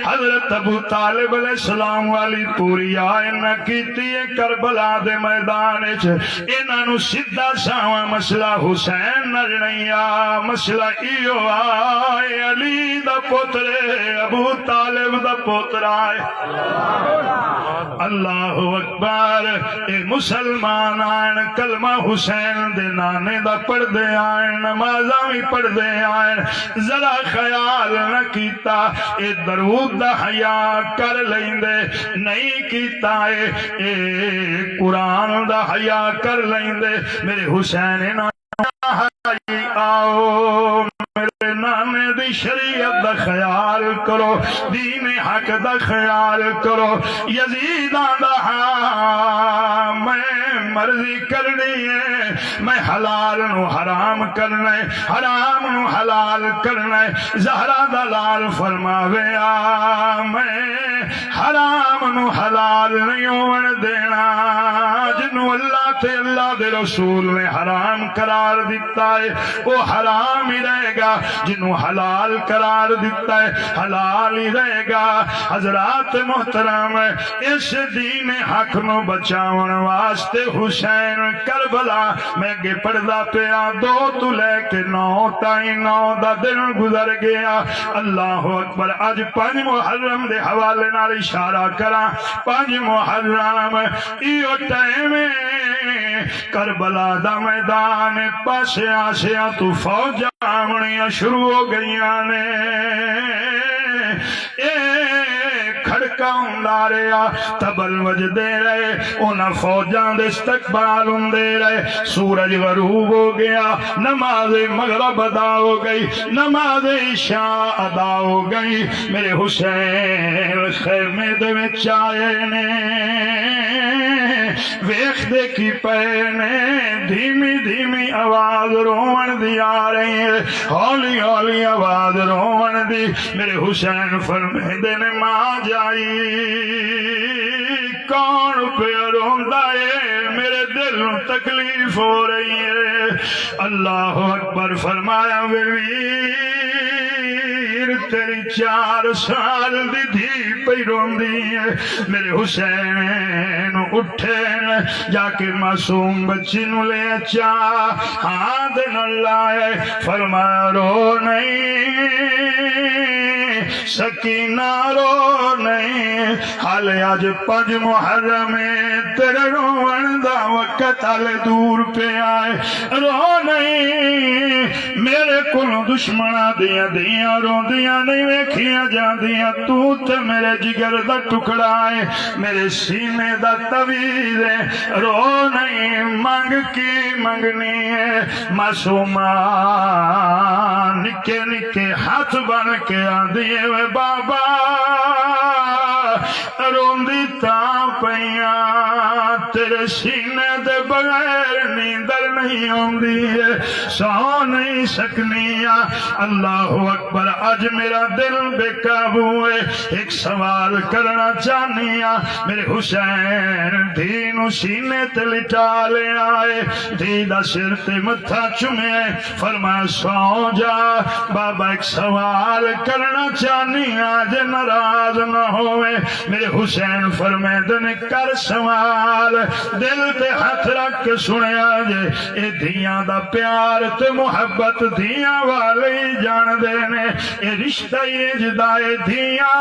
حضرت ابو طالب علیہ السلام والی پوری آئے نہ کیتی ہے کربلا دے میدان انہاں نو سیدھا ساواں مسئلہ حسین نہ نہیں آ مسئلہ ایو آئے علی دا پوتر ابو طالب دا پوتر آئے اللہ اکبر اے مسلمان آئین کلمہ حسین دے نانے دا پڑھ دے آئین نمازاں بھی پڑھ دے آئین ذرا خیال نہ کیتا اے درود دا حیاء کر لیندے نہیں کیتا اے قرآن دا حیاء کر لیندے میرے حسین آؤ میرے نانے دی شریعت دا خیال کرو دین حق دا خیال کرو یزیداں دا میں مرضی کرنی ہے میں حلال نو حرام کرنا ہے حرام نو حلال کرنا ہے زہرا دلال فرماوے میں حرام نو حلال نہیں ہون دینا جنو اللہ تے اللہ دے رسول نے حرام قرار دیتا ہے وہ حرام ہی رہے گا جنو حلال قرار دیتا ہے حلال ہی رہے گا حضرات محترم اس دین حق نو بچاون واسطے حسین کربلا میں گے پڑھدا پیا 2 تو لے کے 9 تائیں 9 دا دن گزر گیا اللہ اکبر اج 5 محرم دے حوالے نال اشارہ کراں 5 محرم ایو ٹائم کربلا دا میدان پاسے آسیاں تو فوجاں آمنیاں شروع ہو گئیاں نے کھڑکا ہوندا رہیا تبل وجدے رہے انہاں فوجاں دے استقبال ہوندے رہے سورج غروب ہو گیا نماز مغرب ادا ہو گئی نماز عشاء ادا ہو گئی میرے حسین خیمے دے وچ آئے نے ویکھ دے کی پے نے دھیمی دھیمی آواز روون دی آ رہی ہے ہولی ہولی آواز روون دی میرے حسین فرمیندے نے ماں جائی کون پہ روندا ہے میرے دل نو تکلیف ہو رہی ہے اللہ اکبر فرمایا ویر تیری 4 سال دی دھی پہ روندی ہے میرے حسین اٹھے جا کے معصوم بچی نو لے چا ہاتھ نہ لائے فرمایا رو نہیں سکینہ رو نہیں حال آج 5 محرم تیرے روون دا وقت حال دور پہ آئے رو نہیں میرے کل دشمنہ دیاں دیاں رو دیاں نہیں ویکھیاں جان دیاں تو تے میرے جگر دا ٹکڑا ہے میرے سینے دا طویل ہے رو نہیں مانگ کی منگنی ہے معصومہ نکے نکے ہاتھ بن کے آندی ہے بابا روندی تاں پیاں تیرے سینے دے بغیر نیندر نہیں ہوندی ہے سو نہیں سکنی اللہ اکبر اج میرا دل بے قابو ہے ایک سوال کرنا چاہنی میرے حسین دھی نو سینے تے لٹا لے آئے دھی دا سر تے متھا چومے فرمایا سو جا بابا ایک سوال کرنا چاہنی آج ناراض نہ ہوئے میرے حسین فرمیندے نے کر سوال دل تے ہاتھ رکھ کے سنے آجے اے دھیاں دا پیار تے محبت دھیاں والے جان دینے اے رشتہ یہ جدائے دھیاں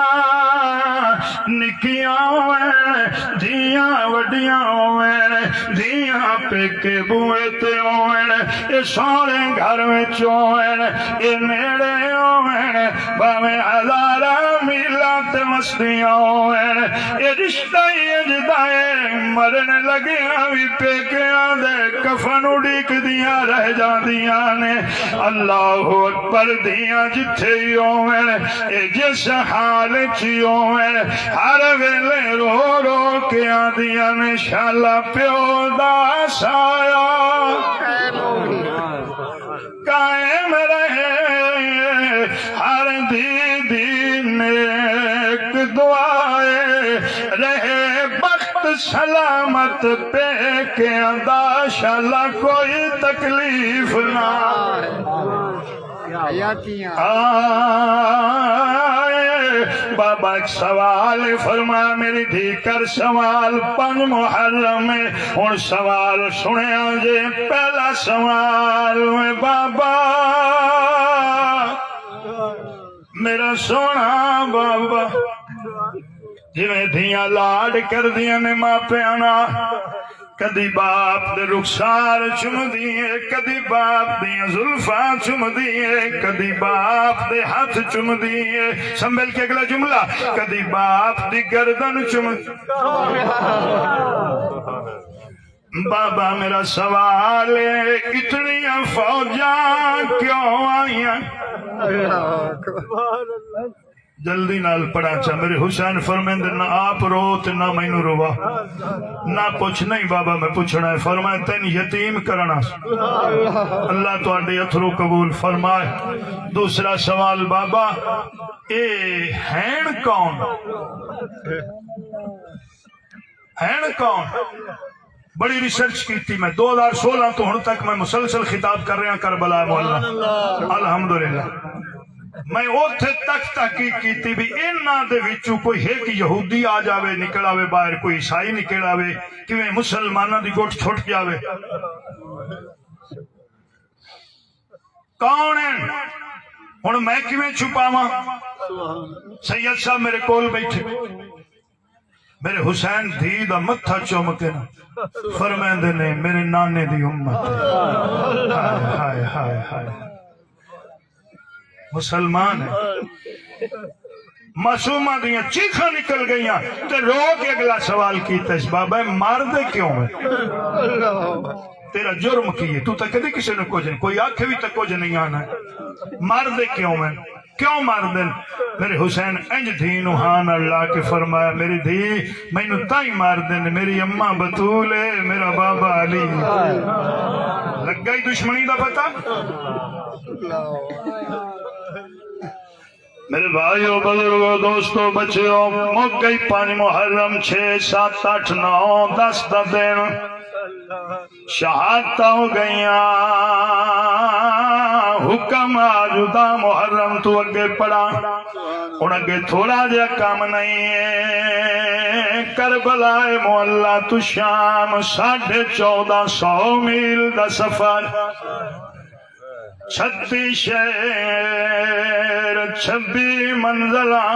نکیاں ہوئے دھیاں وڈیاں ہوئے دھیاں پیکے بوئے تے ہوئے اے سارے گھر میں چوئے اے نیڑے ہوئے باویں ہزارہ میلہ تے مستیاں ہوئے اے رشتہ یہ جدائے مرن لگے بھی پیکیاں دے کفن اڑیک دیاں رہ جان دیاں نے اللہ اکبر دیاں جتھے ہی ہوئے اے جس حال چی ہوئے ہر ویلے رو رو کے آدیاں نے شالا پیو دا سایا قائم رہے ہر دی نیک دعائے رہے بخت سلامت پہ کے ادا شالا کوئی تکلیف نہ بابا ایک سوال فرمایا میری دھی کر سوال 5 محرم میں ہن سوال سنیا جے پہلا سوال میں بابا میرا سونا بابا جویں دھیاں لاڈ کر دیاں نے ماں پیانا کدی باپ دے رخسار چم دیے کدی باپ دیاں زلفاں چم دیے کدی باپ دے ہاتھ چم دیے سنبھل کے اگلا جملہ کدی باپ دی گردن چم بابا میرا سوال ہے اتنی فوجاں کیوں آئیاں جلدی نال پڑھا چا میرے حسین فرمیندے نہ آپ رو تے نہ مینوں روا نہ پوچھ نہیں بابا میں پوچھنا ہے فرمائے تین یتیم کرنا اللہ تواڈے اتھرو قبول فرمائے دوسرا سوال بابا اے ہین کون بڑی ریسرچ کی تھی میں 2016 تو ہن تک میں مسلسل خطاب کر رہا کربلا مولا الحمدللہ میں اوتھے تک تحقیق کیتی بھی انہاں دے وچوں کوئی ایک یہودی آ جاوے نکل آوے باہر کوئی عیسائی نکل آوے کیویں مسلماناں دی گٹ چھٹ جاوے کون ہے ہن میں کیویں چھپاواں سید صاحب میرے کول بیٹھے میرے حسین دھی دا متھا چوم کے فرمیندے نے میرے نانے دی امت ہائے ہائے ہائے ہائے مسلمان ہے معصومہ دیاں چیخاں نکل گئیاں تے رو کے اگلا سوال کیتا اس بابا مار دے کیوں ہے تیرا جرم کی ہے تو تا کدی کسی نے کچھ نہیں کوئی آنکھیں بھی تک کچھ نہیں آنا ہے مار دے کیوں ہے کیوں مار دیں میرے حسین انج دھی نو ہان اللہ کے فرمایا میری دھی میں نو تائی مار دیں میری اماں بطول ہے میرا بابا علی لگ گئی دشمنی دا پتہ میرے بھائیو بزرگو دوستو بچیو مک گئی 5 محرم 6 7 8 9 10 دا دن شہادت ہو گئیاں حکم آجدہ محرم تو اگے پڑا ان اگے تھوڑا جا کام نہیں ہے کربلا مولا تو شام 1450 میل دا سفر 36 شہر 26 منزلہ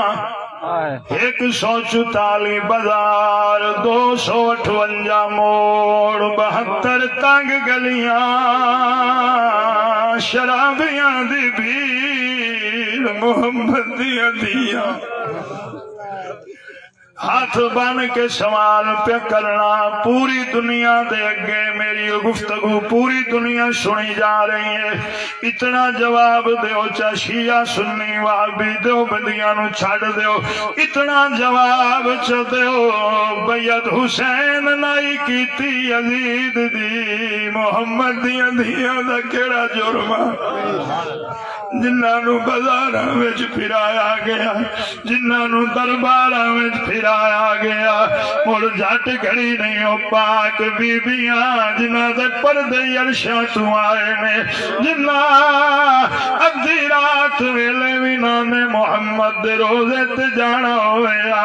144 بازار 258 موڑ 72 تنگ گلیاں شرابیاں دی بھیڑ محمد دیاں دیاں ہاتھ بن کے سوال پہ کرنا پوری دنیا دے اگے میری گفتگو پوری دنیا سنی جا رہی ہے اتنا جواب دیو چا شیعہ سنی وہابی دیو بندیاں نو چھڑ دیو اتنا جواب چا دیو بیعت حسین نائی کیتی یزید دی محمد دیاں دیاں دا کیڑا جرمہ جنہاں نو بازاراں وچ پھرایا گیا جنہاں نو درباراں وچ پھرایا گیا مڑ جھٹ گھڑی نہیں ہو پاک بی بیاں جنہاں دے پردے عرشاں تو آئے نے جنہاں ادھی رات ویلے بھی نانے محمد دے روزے تے جانا ہویا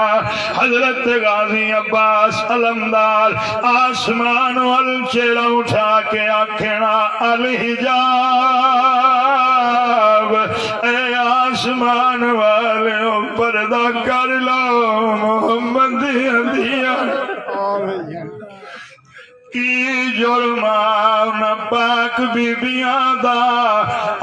حضرت غازی عباس علمدار آسمان وال چہرہ اٹھا کے آکھنا الحجاب اے آسمان والے پردہ کر لو محمد دیا کی جرمان پاک بی بیاں دا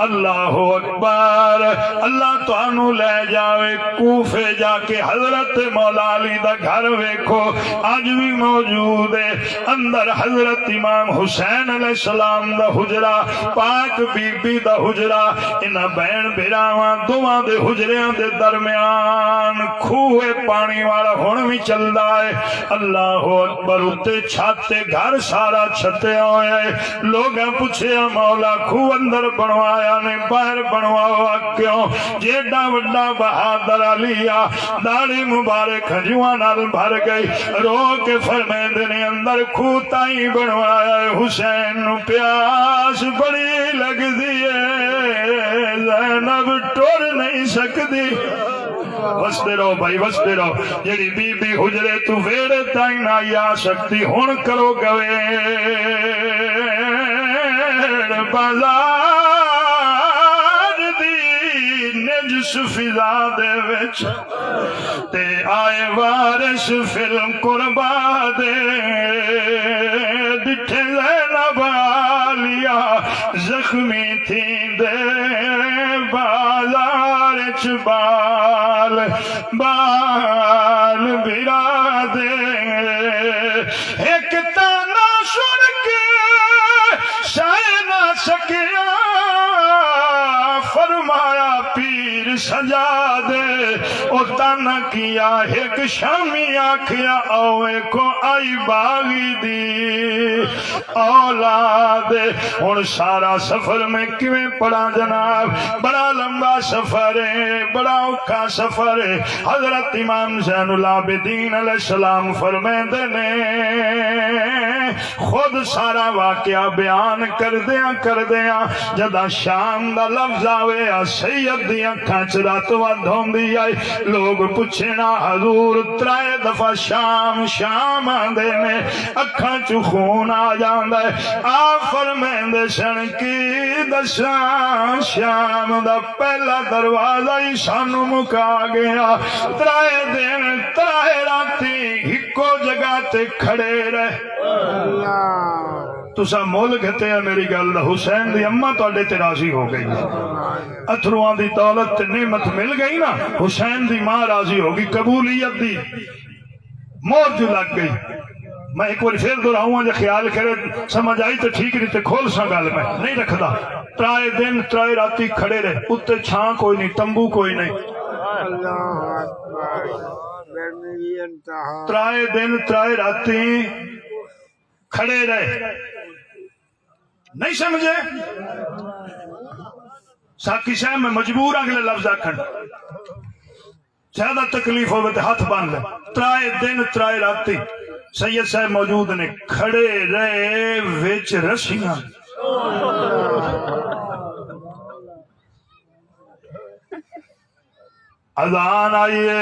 اللہ اکبر اللہ تانوں لے جاوے کوفے جا کے حضرت مولا علی دا گھر ویکھو اج بھی موجود ہے اندر حضرت امام حسین علیہ السلام دا حجرہ پاک بی بی دا حجرہ انہاں بہن بھراواں دوواں دے حجریاں دے درمیان کھوے پانی والا ہن بھی چلدا ہے اللہ اکبر اتے چھت تے گھر سارا چھتیا ہویا ہے لوگاں پوچھیا مولا کھو اندر بنوایا نے باہر بنوایا کیوں جیڈا وڈا بہادر علی آ داڑھی مبارک ہجواں نال بھر گئی رو کے فرمیندے نے اندر کھو تائیں بنوایا ہے حسین نو پیاس بڑی لگ دی ہے زینب ٹر نہیں سکتی وستے رہو بھائی وستے رہو جڑی بی بی حجرے تو ویڑے تائیں نہ آ سکتی ہن کرو گوے بازار دی نجس فضا دے وچ تے آئے وارث فلم قربا دے ڈٹھے زینب آلیا زخمی تھی دے بازار چ بال بال بھرا دے ایک تانا سن کے سہ نہ سکیا فرمایا پیر سجا دے او تانا کیا ایک شامی آکھیا اوے کو آئی باغی دی اولاد ہن سارا سفر میں کیویں پڑا جناب بڑا لمبا سفر ہے بڑا اوکھا سفر ہے حضرت امام زین العابدین علیہ السلام فرمیندے نے خود سارا واقعہ بیان کردیاں جدا شام دا لفظ آوے سید دی اکھاں چ رات ود ہوندی آئی لوگ پوچھنا حضور ترائے دفعہ شام شام آندے نے اکھاں چ خون آ جاندا ہے آ فرمیندے سن کی دساں شام دا پہلا دروازہ ہی سانو مکا گیا ترائے دن ترائے راتی ہکو جگہ تے کھڑے رہے تسا مول گھتے ہیں میری گل حسین دی اماں تواڈے تے راضی ہو گئی اتھرواں دی دولت تے نعمت مل گئی نا حسین دی ماں راضی ہوگی قبولیت دی مور جو لگ گئی میں ایک بار پھر دہراؤں جو خیال کرے سمجھ آئی تو ٹھیک نہیں تے کھول سا گل میں نہیں رکھدا ترائے دن ترائے راتی کھڑے رہے اتے چھاں کوئی نہیں تمبو کوئی نہیں ترائے دن ترائے راتی کھڑے رہے نہیں سمجھے ساکی صاحب میں مجبور اگلے لفظ آکھن زیادہ تکلیف ہوئے تو ہاتھ باندھ لے ترائے دن ترائے راتی سید صاحب موجود نے کھڑے رہے وچ رسیاں اذان آئیے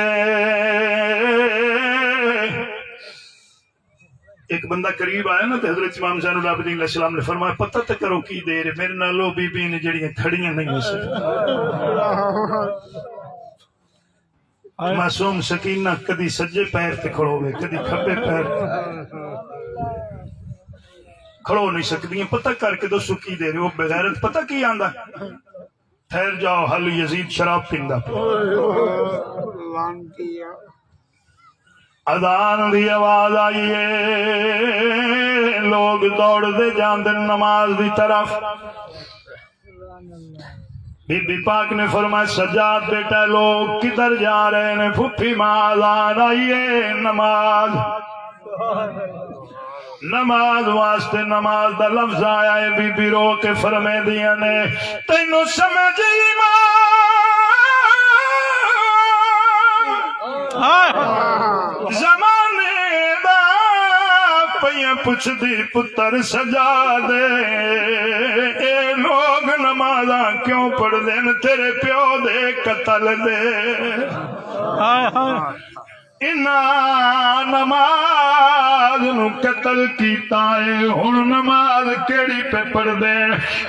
ایک بندہ قریب آیا نا تو حضرت امام زین العابدین علیہ السلام نے فرمایا پتہ تے کرو کی دیر ہے میرے نالو بی بی نے جڑیاں کھڑیاں نہیں ہو سکتی معصوم سکینہ کدی سجے پیر تے کھڑو گے کدی کھبے پیر کھڑو نہیں سکتی پتہ کر کے دو سکی دے رہے ہو بغیرت پتہ کی آندا ٹھہر جاؤ حل یزید شراب پیندا اذان دی آواز آئیے لوگ دوڑ دے جاندے نماز دی طرف بی بی پاک نے فرمایا سجاد بیٹا لوگ کدھر جا رہے ہیں پھپھی ماں اذان آئیے نماز نماز واسطے نماز دا لفظ آیا ہے بی بی رو کے فرمے دیا نے تینوں سمجھ زمانے دا پہ پوچھ دی پتر سجا دے اے لوگ نمازاں کیوں پڑھ دین تیرے پیو دے قتل دے انا نماز نماز نو قتل کیتا ہے ہن نماز کیڑی پہ پڑھ دے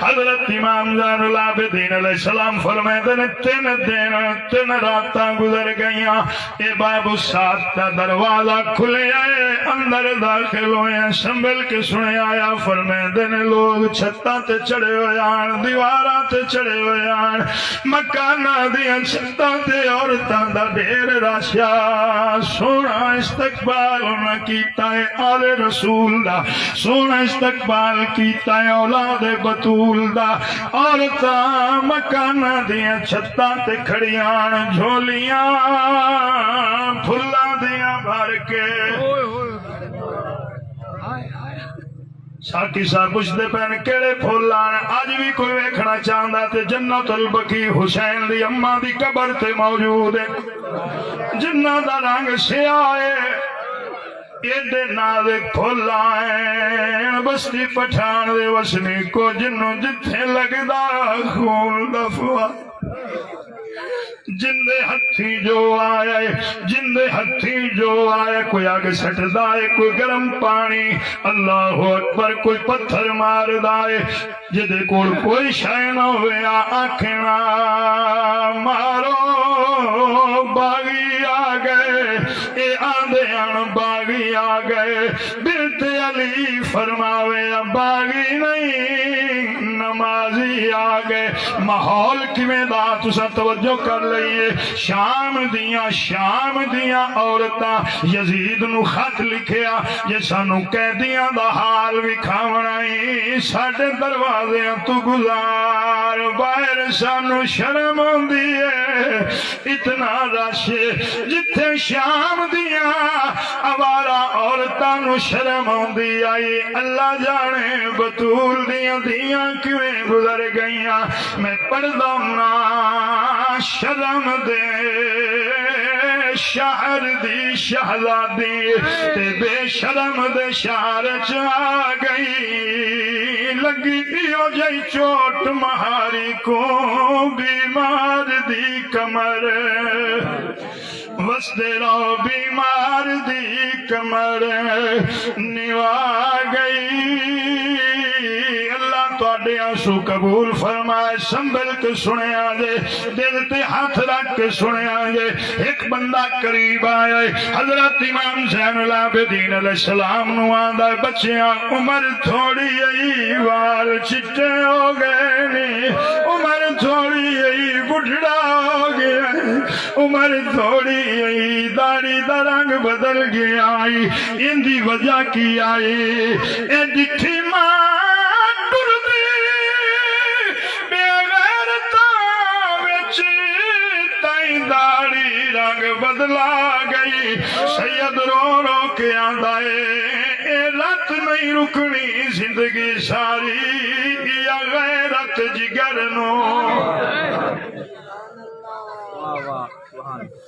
حضرت امام زین العابدین علیہ السلام فرماتے ہیں 3 دن 3 راتاں گزر گئیاں اے باب السات کا دروازہ کھلے آئے اندر داخل ہوئے سنبھل کے سنے آیا فرماتے ہیں لوگ چھتاں تے چڑھے ہوئے آن دیواراں تے چڑھے ہوئے آن مکاناں دیاں چھتاں تے عورتاں دا ڈھیر راشیا سونا استقبال انہاں کیتا ہے آل رسول دا سونا استقبال کیتا ہے اولاد بطول دا عورتاں مکاناں دیاں چھتاں تے کھڑیاں جھولیاں پھلاں دیاں بھر کے ساکی صاحب پوچھتے پہن کیڑے پھول آن اج بھی کوئی ویکھنا چاہندا تے جنت البقیع حسین دی اماں دی قبر تے موجود ہے جنہ دا رنگ سیاہ ہے ایڈے نازک پھول آئے بستی پٹھان دے وسنی کو جنوں جتھے لگدا خون دا فوار جندے ہتھی جو آئے جندے ہتھی جو آئے کوئی آگ سٹ دائے کوئی گرم پانی اللہ اکبر کوئی پتھر مار دائے جدے کوئی شے نہ ہوئے آکھنا مارو باغی آ گئے اے آندے آن باغی آ گئے بنت علی فرماوے باغی نہیں نمازی آ گئے ماحول کیویں دا تساں توجہ کر لئیے شام دیاں عورتاں یزید نو خط لکھیا یہ سانو قیدیاں دا حال وکھاونا ہی ساڈے دروازے تو گزار باہر سانو شرم ہوندی ہے اتنا رش جتھے شام دیاں آوارا عورتاں نو شرم ہوندی آئی اللہ جانے بطول دیاں کیویں گزر گئیاں میں پڑھدا ہوں شرم دے شہر دی شہزادی تے بے شرم دے شہر چا گئی لگی او جئی چوٹ مہاری کو بیمار دی کمر وسدے رو بیمار دی کمر نوا گئی اللہ تواڈے آنسو قبول فرمائے سنبھل کے سنیا جے دل تے ہاتھ رکھ کے سنیا جے ایک بندہ قریب آیا حضرت امام زین العابدین علیہ السلام نو آندا بچیاں عمر تھوڑی ائی وال چٹے ہو گئے نی عمر تھوڑی ائی بڈھڑا ہو گیا عمر تھوڑی ائی داڑھی دا رنگ بدل گیا ان دی وجہ کی آئی اے ڈٹھی ماں داڑھی رنگ بدلا گئی سید رو رو کے آندا اے رات نہیں رکنی زندگی ساری یا غیرت جگر نو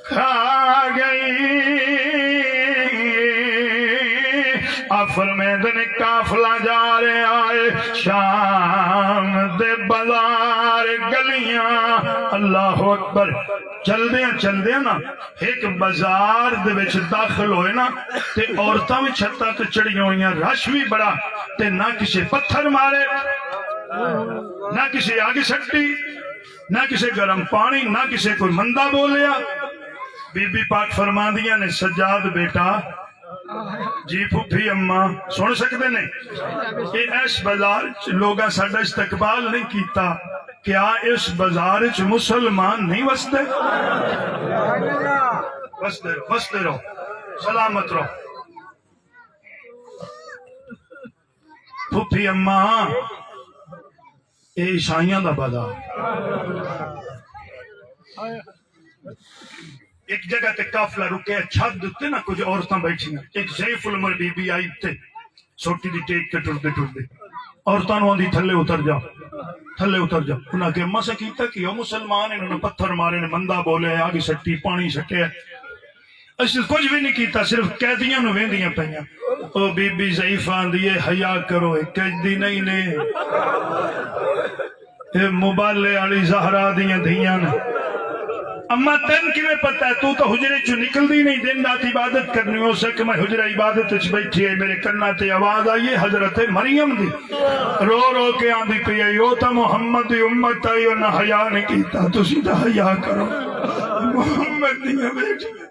کھا گئی فرمیندے نے قافلہ جا رہے آئے شام دے بازار گلیاں اللہ اکبر چل دیا نا ایک بازار دے وچ داخل ہوئے نا تے عورتاں بھی چھتاں تے چڑھی ہوئیاں رش بھی بڑا تے نہ کسی پتھر مارے نہ کسی آگ سٹی نہ کسی گرم پانی نہ کسی کوئی مندہ بولیا بی بی پاک فرماندیاں نے سجاد بیٹا جی پھپھی اماں سن سکتے نہیں یہ اس بازار لوگاں ساڈا استقبال نہیں کیتا کیا اس بازار چ مسلمان نہیں وستے وستے رہو سلامت رہو پھپھی اماں یہ عیسائیاں دا بازار ایک جگہ تے قافلہ رکے چھت دتے نا کچھ عورتاں بیٹھیاں ایک ضعیف العمر بی بی آئی تے سوٹی دی ٹیک کے ٹردے عورتاں نو آندی تھلے اتر جا انہاں کہ اما سے کیتا کہ وہ مسلمان انہوں نے پتھر مارے نے مندہ بولے آگے سٹی پانی سٹے اس کچھ بھی نہیں کیتا صرف قیدیاں نو ویندیاں پئیاں او بی بی ضعیف آندی ہے حیا کرو قیدی نہیں نے اے موبائل والی زہرا دیاں دھیاں اما تین کیویں پتہ ہے؟ تو حجرے چو نکلدی نہیں، دن رات عبادت کرنی ہو سکے. میں حجرہ عبادت وچ بیٹھی ہے، میرے کنا تے آواز آئی ہے حضرت مریم دی، رو رو کے آندی پئی ہے او تا محمد دی امت آئی اور نہ حیا نہیں کیتا، تسی تے حیا کرو. محمد دیاں بیٹیاں،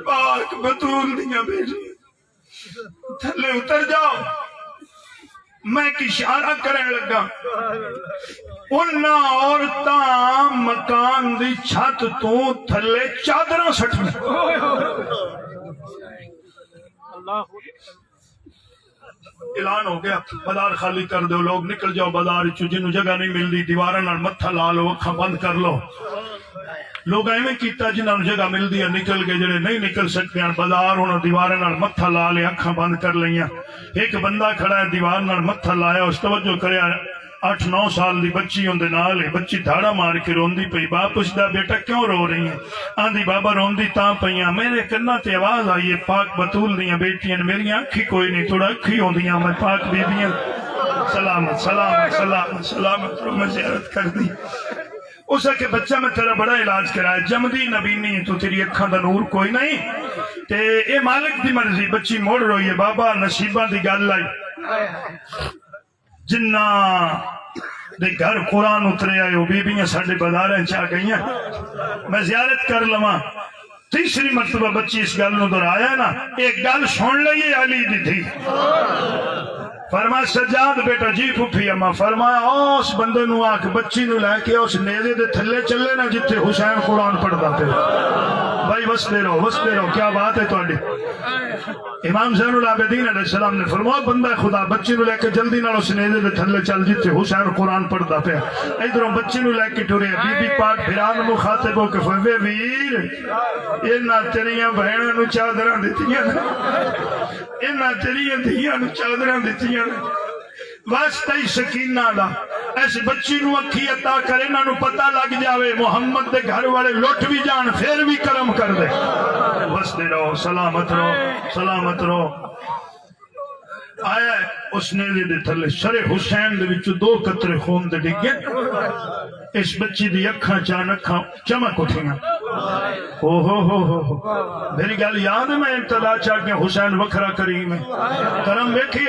پاک بطول دیاں بیٹیاں، تھلے اتر جاؤ. میں ایک اشارہ کرنے لگا، انہاں عورتاں مکان دی چھت تو تھلے چادراں سٹنے. اعلان ہو گیا بازار خالی کر دو، لوگ نکل جاؤ بازار چ، جنوں جگہ نہیں ملدی دیواراں نال متھا لا لو، اکھاں بند کر لو. لوگ ایویں کیتا جنہاں نوں جگہ ملدی ہے نکل گئے، جڑے نہیں نکل سکتے ہیں بازار انہاں دیواراں نال متھا لا لیا، اکھاں بند کر لیاں. ایک بندہ کھڑا ہے دیوار نال متھا لایا، اس توجہ کریا 8-9 سال دی بچی اون دے نال ہے. بچی دھاڑا مار کے روندی پئی. باپ پوچھدا بیٹا کیوں رو رہی ہیں؟ آندی بابا روندی تاں پیاں میرے کنا تے آواز آئی ہے پاک بطول دیاں بیٹیاں، میریاں اکھی کوئی نہیں، تھوڑا اکھی ہوندیاں، میں پاک بیبیاں سلامت سلامت سلامت سلامت رو میں زیارت کر دی. اس کے بچہ میں تیرا بڑا علاج کرایا، جمدی نبینی تو تیری اکھاں دا نور کوئی نہیں، تے اے مالک دی مرضی. بچی موڑ روئی ہے. بابا نصیباں دی گل آئی، جنہ دے گھر قرآن اترے آئے وہ بیبیاں ساڑھے بازاریں چاہ گئیاں، میں زیارت کر لواں. تیسری مرتبہ بچی اس گل نو دہرایا نا، ایک گل سن لئیے علی دی تھی. فرمایا سجاد بیٹا جی پھوپھی اما، فرمایا اس بندے نو آکھ بچی نو لے کے اس نیزے دے تھلے چلے نا جتھے حسین قرآن پڑھدا پے. بھائی وسدے رہو، کیا بات ہے تہاڈی. امام زین العابدین علیہ السلام نے فرمایا بندہ خدا بچی نو لے کے جلدی نال اس نیزے دے تھلے چل جتھے حسین قرآن پڑھدا پیا. ادھروں بچی نو لے کے ٹرے. بی بی پاک بھرا نو مخاطب ہو کے فرمایا ویر انہاں تیریاں بہناں نو چادراں دتیاں، انہاں تیریاں دھیاں نو چادراں دتیاں، واسطہ ہی سکینہ دا اس بچی نو اکھی عطا کرے، انہاں نو پتہ لگ جاوے محمد دے گھر والے لٹ بھی جان پھر بھی کرم کر دے. بس دے رہو، سلامت رہو، سلامت رہو. آیا اس نیزے دے تھلے سر حسین دے وچوں 2 قطرے خون دے ڈگے. اس بچی دی اکھاں چان اکھاں چمک اٹھیاں. میری گل یاد ہے، میں ابتدا چاہ کے حسین وکھرا کریم ہے کرم ویکھی.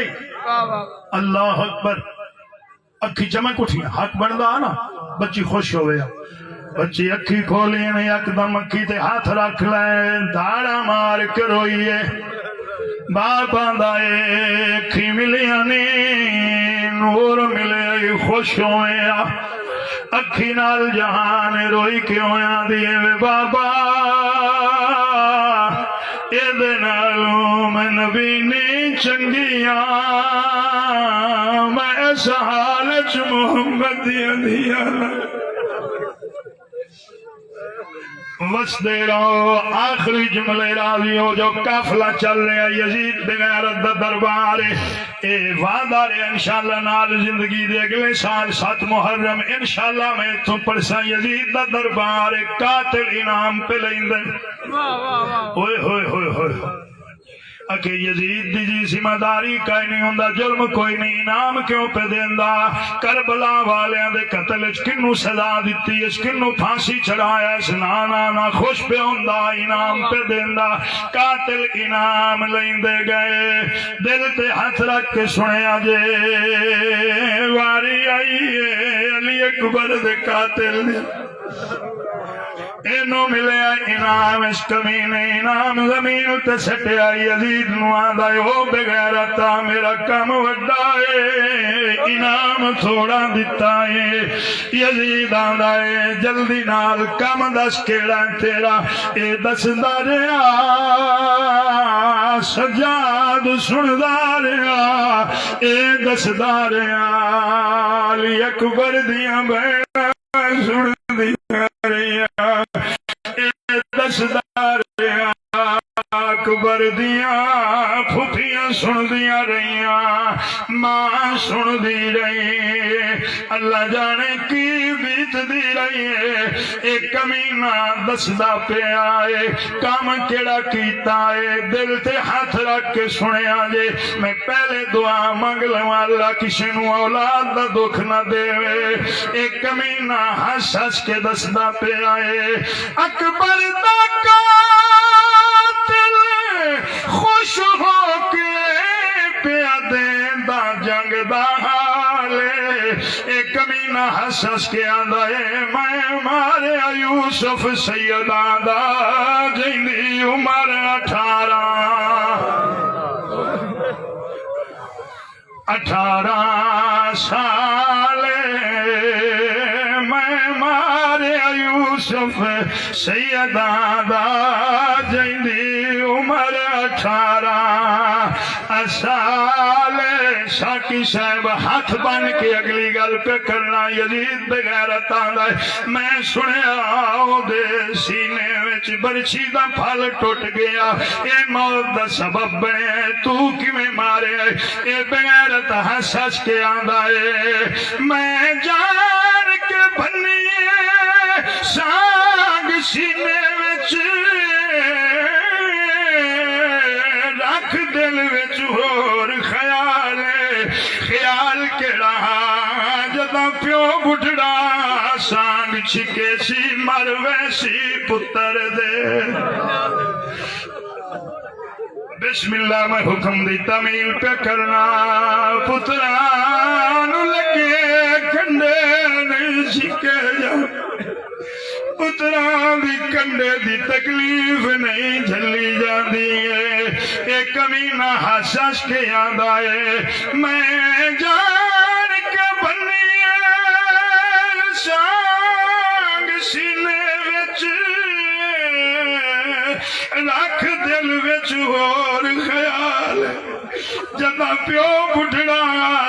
اللہ اکبر. اکھی چمک اٹھیاں، حق بندا نا. بچی خوش ہوئے، بچی اکھی کھولی نے یکدم اکھی تے ہاتھ رکھ لے، دھاڑا مار کے روئیے. باپ آندا اے اکھی ملیاں نے نور ملے خوش ہوئے، اکھی نال جہان روئی کیوں آندی اے بابا اے دے نالوں میں نبی نے چنگیاں، میں اس حالت محمد دیا دیا. وسدے رہو. آخری جملے راضی ہو جو قافلہ چل رہا یزید بغیرت دا دربار. اے وعدہ رہے انشاءاللہ نال زندگی دے اگلے سال 7 محرم انشاءاللہ میں تو پرسا یزید دا دربار قاتل انعام پہ لیندے. ہوئے ہوئے ہوئے ہوئے کہ یزید دی جی ذمہ داری کہیں نہیں ہوندا، جرم کوئی نہیں، انعام کیوں پہ دیندا؟ کربلا والیاں دے قتل اچ کنوں سزا دتی، اس کنوں پھانسی چڑھایا، اس نا خوش پہ ہوندا، انعام پہ دیندا. قاتل انعام لیندے گئے. دل تے ہاتھ رکھ کے سنیا جے واری آئی ہے علی اکبر دے قاتل دے. اینو ملیا انعام، اس کمینے انعام زمین تے سٹیا. یزید نو آندا او بغیرتا میرا کم وڈا ہے، انعام تھوڑا دتا ہے. یزید آندا ہے جلدی نال کم دس کیڑا تیرا. اے دسدا رہیا سجاد سندا رہیا، اے دسدا رہیا علی اکبر دیاں بہناں سندیاں رہیا. دسدار اکبر اکبر دیاں پھوپھیاں سن دیاں رہیاں ماں سن دی رہی اللہ جانے کی بیت دی رہی ہے ایک کمینہ دسدا پہ آئے کام کیڑا کیتا ہے دل تے ہاتھ رکھ کے سنے آجے میں پہلے دعا مانگ لواں اللہ کسی نو اولاد دا دکھ نہ دے ایک کمینہ ہنس ہنس کے دسدا پہ آئے اکبر دا قاتل خوش ہو کے پیا دیندا جنگ دا حالے ایک کمینہ ہنس ہنس کے آندا ہے میں ماریا یوسف سیداں دا جیندی عمر 18 سال میں ماریا یوسف سیداں دا جیندی عمر 18 سال شاکی صاحب ہاتھ بن کے اگلی گل پہ کرنا یزید بغیرت آندا ہے میں سنیا دے سینے وچ برچھی دا پھل ٹوٹ گیا اے موت دا سبب بنے تو کیویں مارے اے بغیرت ہنس ہنس کے آندا ہے میں جان کے بنیے سانگ سینے وچ رکھ دل وچ ہور خیال خیال کیڑا جداں پیو بڈھڑا سانگ چھکے سی مر ویسی پتر دے بسم اللہ میں حکم دی تعمیل پہ کرنا پتران لگے کنڈے نہیں چھکے جا پتران دی کنڈے دی تکلیف نہیں جھلی جاندی ہے ایک کمینہ ہنس ہنس کے آندا ہے میں جان کے بنیے سانگ سینے وچ رکھ دل وچ ہور خیال جداں پیو بڈھڑا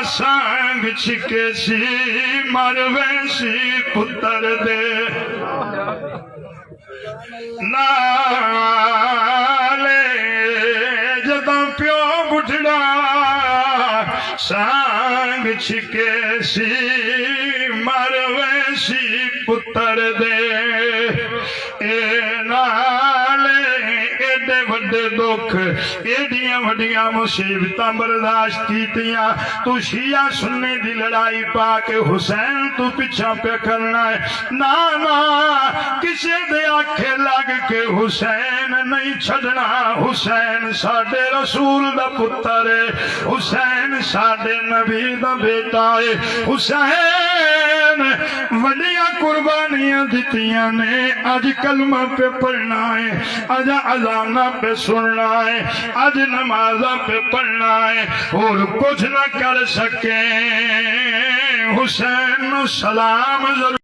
سانگ چھکے سی مر ویسی پتر دے نالے جداں پیو بڈھڑا سانگ چھکے سی مر ویسی پتر دے اے نالے ایڈے وڈے دکھ ایڈیاں وڈیاں مصیبتاں برداشت کیتیاں تو شیعہ سنی دی لڑائی پا کے حسین تو پیچھا پہ کرنا ہے نانا کسے دے آنکھیں لگ کے حسین نہیں چھڑنا حسین ساڈے رسول دا پتر ہے حسین ساڈے نبی دا بیٹا ہے حسین وڈیاں قربانیاں دتیاں نے اج کلمہ پہ پڑھنا ہے اج اذانہ پہ سننا ہے اج نمازہ پہ پڑھنا ہے اور کچھ نہ کر سکیں حسین سلام ضرور